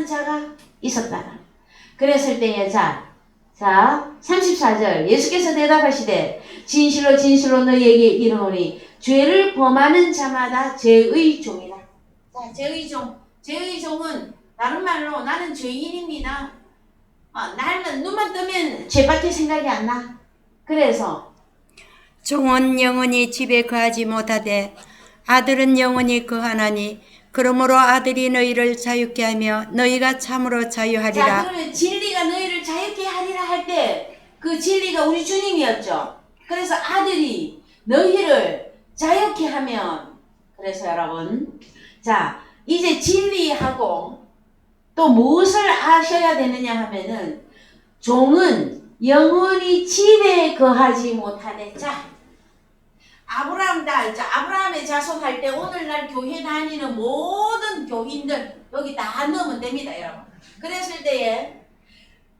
자가 있었다. 그랬을 때에 자 34절 예수께서 대답하시되 진실로 진실로 너희에게 이르노니 죄를 범하는 자마다 죄의 종이다. 자, 죄의 종은 다른 말로 나는 죄인입니다. 나는 눈만 뜨면 죄밖에 생각이 안 나. 그래서 종은 영원히 집에 거하지 못하되 아들은 영원히 거하나니 그러므로 아들이 너희를 자유케 하며 너희가 참으로 자유하리라. 자, 그러면 진리가 너희를 자유케 하리라 할 때 그 진리가 우리 주님이었죠. 그래서 아들이 너희를 자유케 하면, 그래서 여러분, 자 이제 진리하고 또 무엇을 아셔야 되느냐 하면은 종은 영원히 집에 거하지 못하네. 자 아브라함의 자손 할 때 오늘날 교회 다니는 모든 교인들 여기 다 넣으면 됩니다, 여러분. 그랬을 때에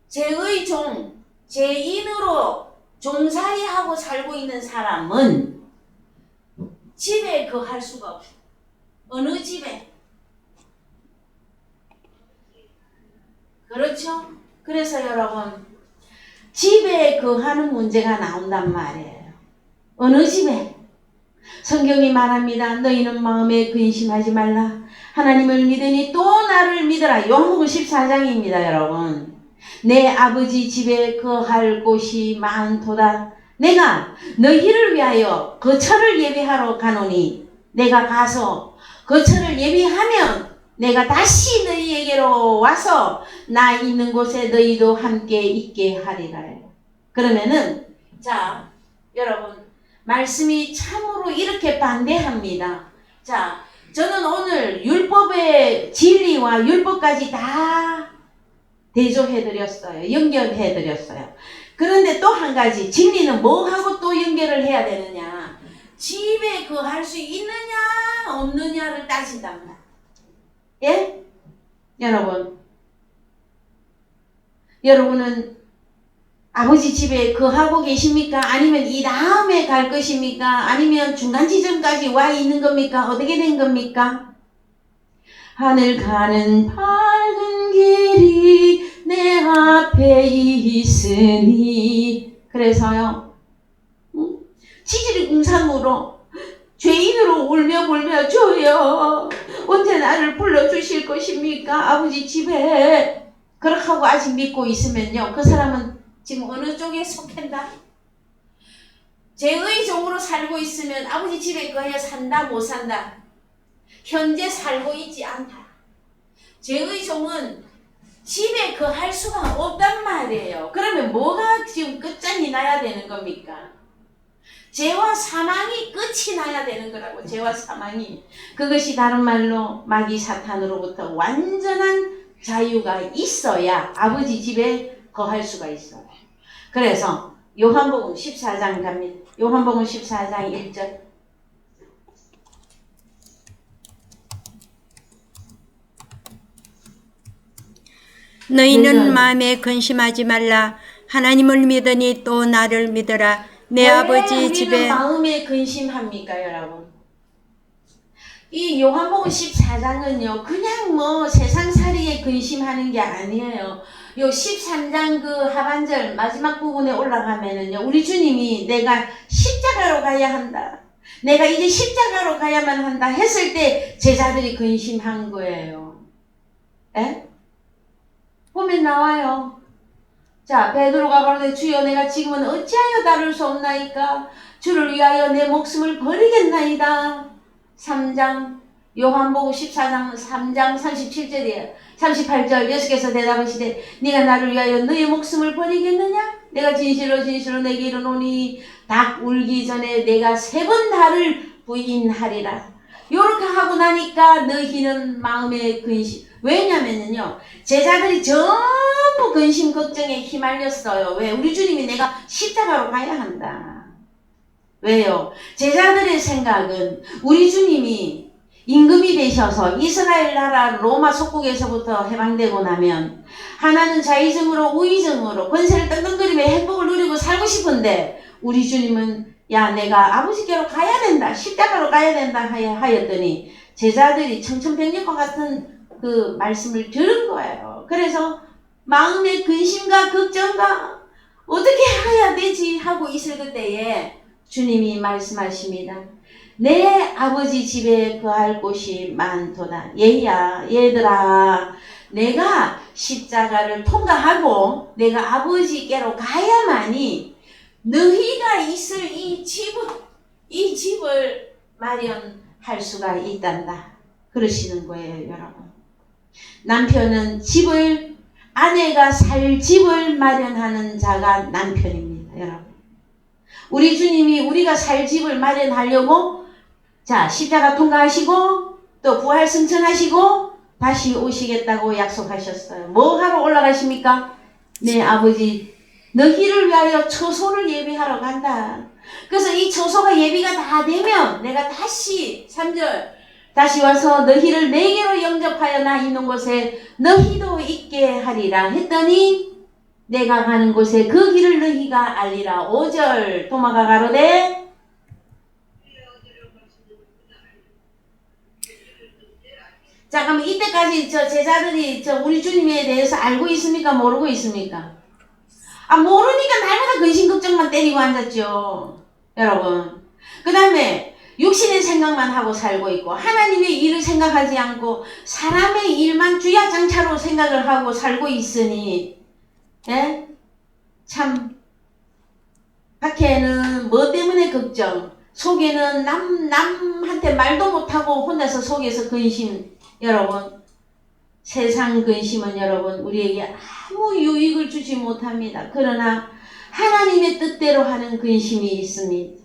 죄의 종, 죄인으로 종살이하고 살고 있는 사람은 집에 거할 수가 없어요. 어느 집에? 그렇죠? 그래서 여러분 집에 거하는 문제가 나온단 말이에요. 어느 집에? 성경이 말합니다. 너희는 마음에 근심하지 말라. 하나님을 믿으니 또 나를 믿어라. 요한복음 14장입니다, 여러분. 내 아버지 집에 거할 곳이 많도다. 내가 너희를 위하여 거처를 예비하러 가노니 내가 가서 거처를 예비하면 내가 다시 너희에게로 와서 나 있는 곳에 너희도 함께 있게 하리라. 그러면은 자 여러분 말씀이 참으로 이렇게 반대합니다. 자 저는 오늘 율법의 진리와 율법까지 다 대조해드렸어요. 연결해드렸어요. 그런데 또 한 가지 진리는 뭐하고 또 연결을 해야 되느냐, 집에 거할 수 있느냐 없느냐를 따진단 말이에요. 예? 여러분은 아버지 집에 거하고 계십니까? 아니면 이 다음에 갈 것입니까? 아니면 중간 지점까지 와 있는 겁니까? 어떻게 된 겁니까? 하늘 가는 밝은 길이 내 앞에 있으니, 그래서요 지지리궁상으로 죄인으로 울며 불며 주여 언제 나를 불러주실 것입니까? 아버지 집에. 그렇게 하고 아직 믿고 있으면요 그 사람은 지금 어느 쪽에 속한다? 죄의 종으로 살고 있으면 아버지 집에 거해 산다 못 산다? 현재 살고 있지 않다. 죄의 종은 집에 거할 수가 없단 말이에요. 그러면 뭐가 지금 끝장이 나야 되는 겁니까? 죄와 사망이 끝이 나야 되는 거라고. 죄와 사망이. 그것이 다른 말로 마귀 사탄으로부터 완전한 자유가 있어야 아버지 집에 거할 수가 있어요. 그래서 요한복음 14장 갑니다. 요한복음 14장 1절. 너희는 마음에 근심하지 말라. 하나님을 믿으니 또 나를 믿어라. 내 아버지 집에. 마음에 근심합니까, 여러분? 이 요한복음 14장은요 그냥 뭐 세상살이에 근심하는 게 아니에요. 요 13장 그 하반절 마지막 부분에 올라가면은요 우리 주님이 내가 십자가로 가야 한다, 내가 이제 십자가로 가야만 한다 했을 때 제자들이 근심한 거예요. 에? 보면 나와요. 자 베드로가 가로되 주여 내가 지금은 어찌하여 다룰 수 없나이까? 주를 위하여 내 목숨을 버리겠나이다. 3장 요한복음 14장 3장 37절이에요. 38절 예수께서 대답하시되 네가 나를 위하여 너의 목숨을 버리겠느냐? 내가 진실로 진실로 내게 이르노니 닭 울기 전에 내가 3번 나를 부인하리라. 요렇게 하고 나니까 너희는 마음의 근심. 왜냐면은요, 제자들이 전부 근심 걱정에 휘말렸어요. 왜? 우리 주님이 내가 십자가로 가야 한다. 왜요? 제자들의 생각은 우리 주님이 임금이 되셔서 이스라엘 나라 로마 속국에서부터 해방되고 나면 하나는 자의정으로 우의정으로 권세를 떵떵거리며 행복을 누리고 살고 싶은데 우리 주님은 야 내가 아버지께로 가야 된다. 십자가로 가야 된다 하였더니 제자들이 청천벽력과 같은 그 말씀을 들은 거예요. 그래서 마음의 근심과 걱정과 어떻게 해야 되지 하고 있을 그때에 주님이 말씀하십니다. 내 아버지 집에 거할 곳이 많도다. 얘들아 내가 십자가를 통과하고 내가 아버지께로 가야만이 너희가 있을 이 집을 마련할 수가 있단다. 그러시는 거예요, 여러분. 남편은 아내가 살 집을 마련하는 자가 남편입니다, 여러분. 우리 주님이 우리가 살 집을 마련하려고 자 십자가 통과하시고 또 부활 승천하시고 다시 오시겠다고 약속하셨어요. 뭐 하러 올라가십니까? 내 아버지 너희를 위하여 처소를 예비하러 간다. 그래서 이 처소가 예비가 다 되면 내가 다시 3절 다시 와서 너희를 내게로 영접하여 나 있는 곳에 너희도 있게 하리라 했더니 내가 가는 곳에 그 길을 너희가 알리라. 5절 도마가 가로되 자 그럼 이때까지 제자들이 우리 주님에 대해서 알고 있습니까? 모르고 있습니까? 모르니까 날마다 근심 걱정만 때리고 앉았죠. 여러분. 그 다음에 육신의 생각만 하고 살고 있고 하나님의 일을 생각하지 않고 사람의 일만 주야장차로 생각을 하고 살고 있으니 예? 참 밖에는 뭐 때문에 걱정, 속에는 남한테 말도 못하고 혼자서 속에서 근심. 여러분 세상 근심은 여러분 우리에게 아무 유익을 주지 못합니다. 그러나 하나님의 뜻대로 하는 근심이 있습니다.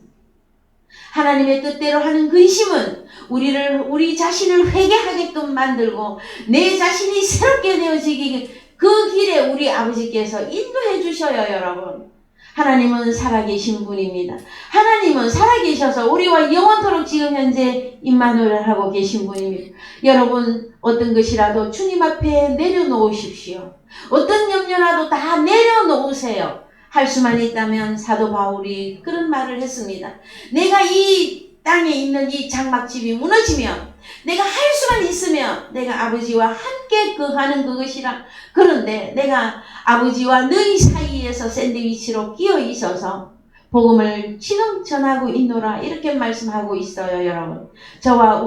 하나님의 뜻대로 하는 근심은 우리 자신을 회개하게끔 만들고 내 자신이 새롭게 되어지기 그 길에 우리 아버지께서 인도해 주셔요, 여러분. 하나님은 살아계신 분입니다. 하나님은 살아계셔서 우리와 영원토록 지금 현재 임마누엘을 하고 계신 분입니다. 여러분 어떤 것이라도 주님 앞에 내려놓으십시오. 어떤 염려라도 다 내려놓으세요. 할 수만 있다면 사도 바울이 그런 말을 했습니다. 내가 이 땅에 있는 이 장막집이 무너지면 내가 할 수만 있으면 내가 아버지와 함께 거하는 그것이라. 그런데 내가 아버지와 너희 사이에서 샌드위치로 끼어 있어서 복음을 지금 전하고 있노라 이렇게 말씀하고 있어요, 여러분. 저와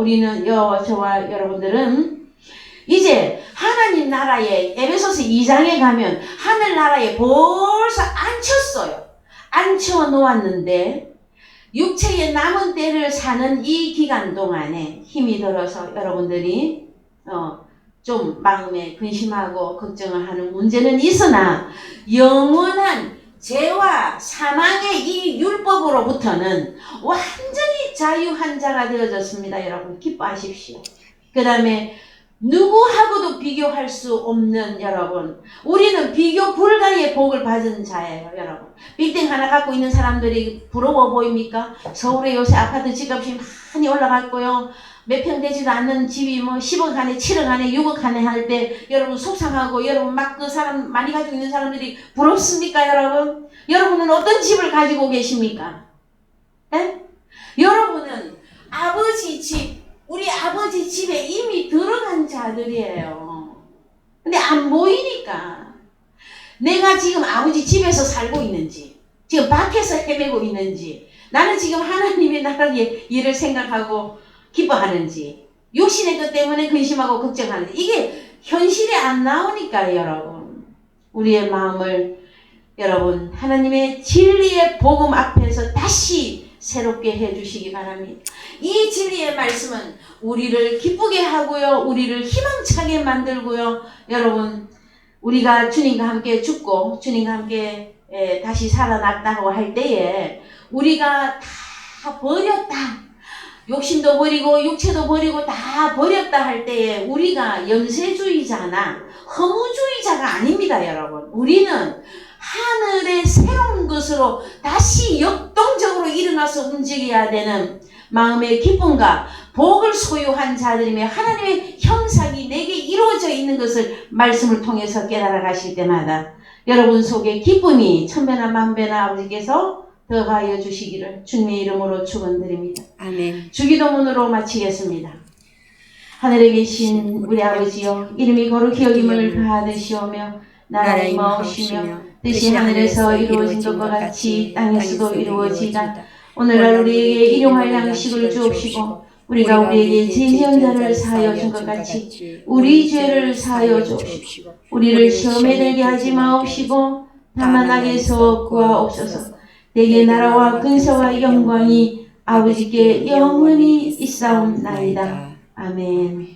여러분들은 이제 하나님 나라에 에베소서 2장에 가면 하늘나라에 벌써 앉혔어요. 앉혀 놓았는데 육체의 남은 때를 사는 이 기간 동안에 힘이 들어서 여러분들이 좀 마음에 근심하고 걱정을 하는 문제는 있으나 영원한 죄와 사망의 이 율법으로부터는 완전히 자유한 자가 되어졌습니다. 여러분 기뻐하십시오. 그 다음에 누구하고도 비교할 수 없는 여러분, 우리는 비교 불가의 복을 받은 자예요. 여러분 빌딩 하나 갖고 있는 사람들이 부러워 보입니까? 서울에 요새 아파트 집값이 많이 올라갔고요. 몇 평 되지도 않는 집이 뭐 10억 안에 7억 안에 6억 안에 할 때 여러분 속상하고 여러분 막 그 사람 많이 가지고 있는 사람들이 부럽습니까? 여러분 여러분은 어떤 집을 가지고 계십니까? 에? 여러분은 아버지 집, 우리 아버지 집에 이미 들어간 자들이에요. 근데 안 보이니까 내가 지금 아버지 집에서 살고 있는지 지금 밖에서 헤매고 있는지 나는 지금 하나님의 나라의 일을 생각하고 기뻐하는지 육신의 것 때문에 근심하고 걱정하는지 이게 현실에 안 나오니까 여러분 우리의 마음을 여러분 하나님의 진리의 복음 앞에서 다시 새롭게 해주시기 바랍니다. 이 진리의 말씀은 우리를 기쁘게 하고요, 우리를 희망차게 만들고요. 여러분, 우리가 주님과 함께 죽고 주님과 함께 다시 살아났다고 할 때에 우리가 다 버렸다, 욕심도 버리고 육체도 버리고 다 버렸다 할 때에 우리가 염세주의자나 허무주의자가 아닙니다. 여러분, 우리는 하늘의 새로운 것으로 다시 역동적으로 일어나서 움직여야 되는 마음의 기쁨과 복을 소유한 자들이며 하나님의 형상이 내게 이루어져 있는 것을 말씀을 통해서 깨달아 가실 때마다 여러분 속에 기쁨이 천배나 만배나 아버지께서 더하여 주시기를 주님의 이름으로 축원드립니다. 아멘. 주기도문으로 마치겠습니다. 하늘에 계신 우리 아버지여, 이름이 거룩히 여김을 받으시오며 나라의 마옵시며 뜻이 하늘에서 이루어진 것과 같이 땅에서도 이루어지다. 오늘날 우리에게 일용할 양식을 주옵시고 우리가 우리에게 죄지은 자를 사하여 준 것 같이 우리 죄를 사하여 주옵시고 우리를 시험에 들게 하지 마옵시고 다만 악에서 구하옵소서. 내게 나라와 근세와 영광이 아버지께 영원히 있사옵나이다. 아멘.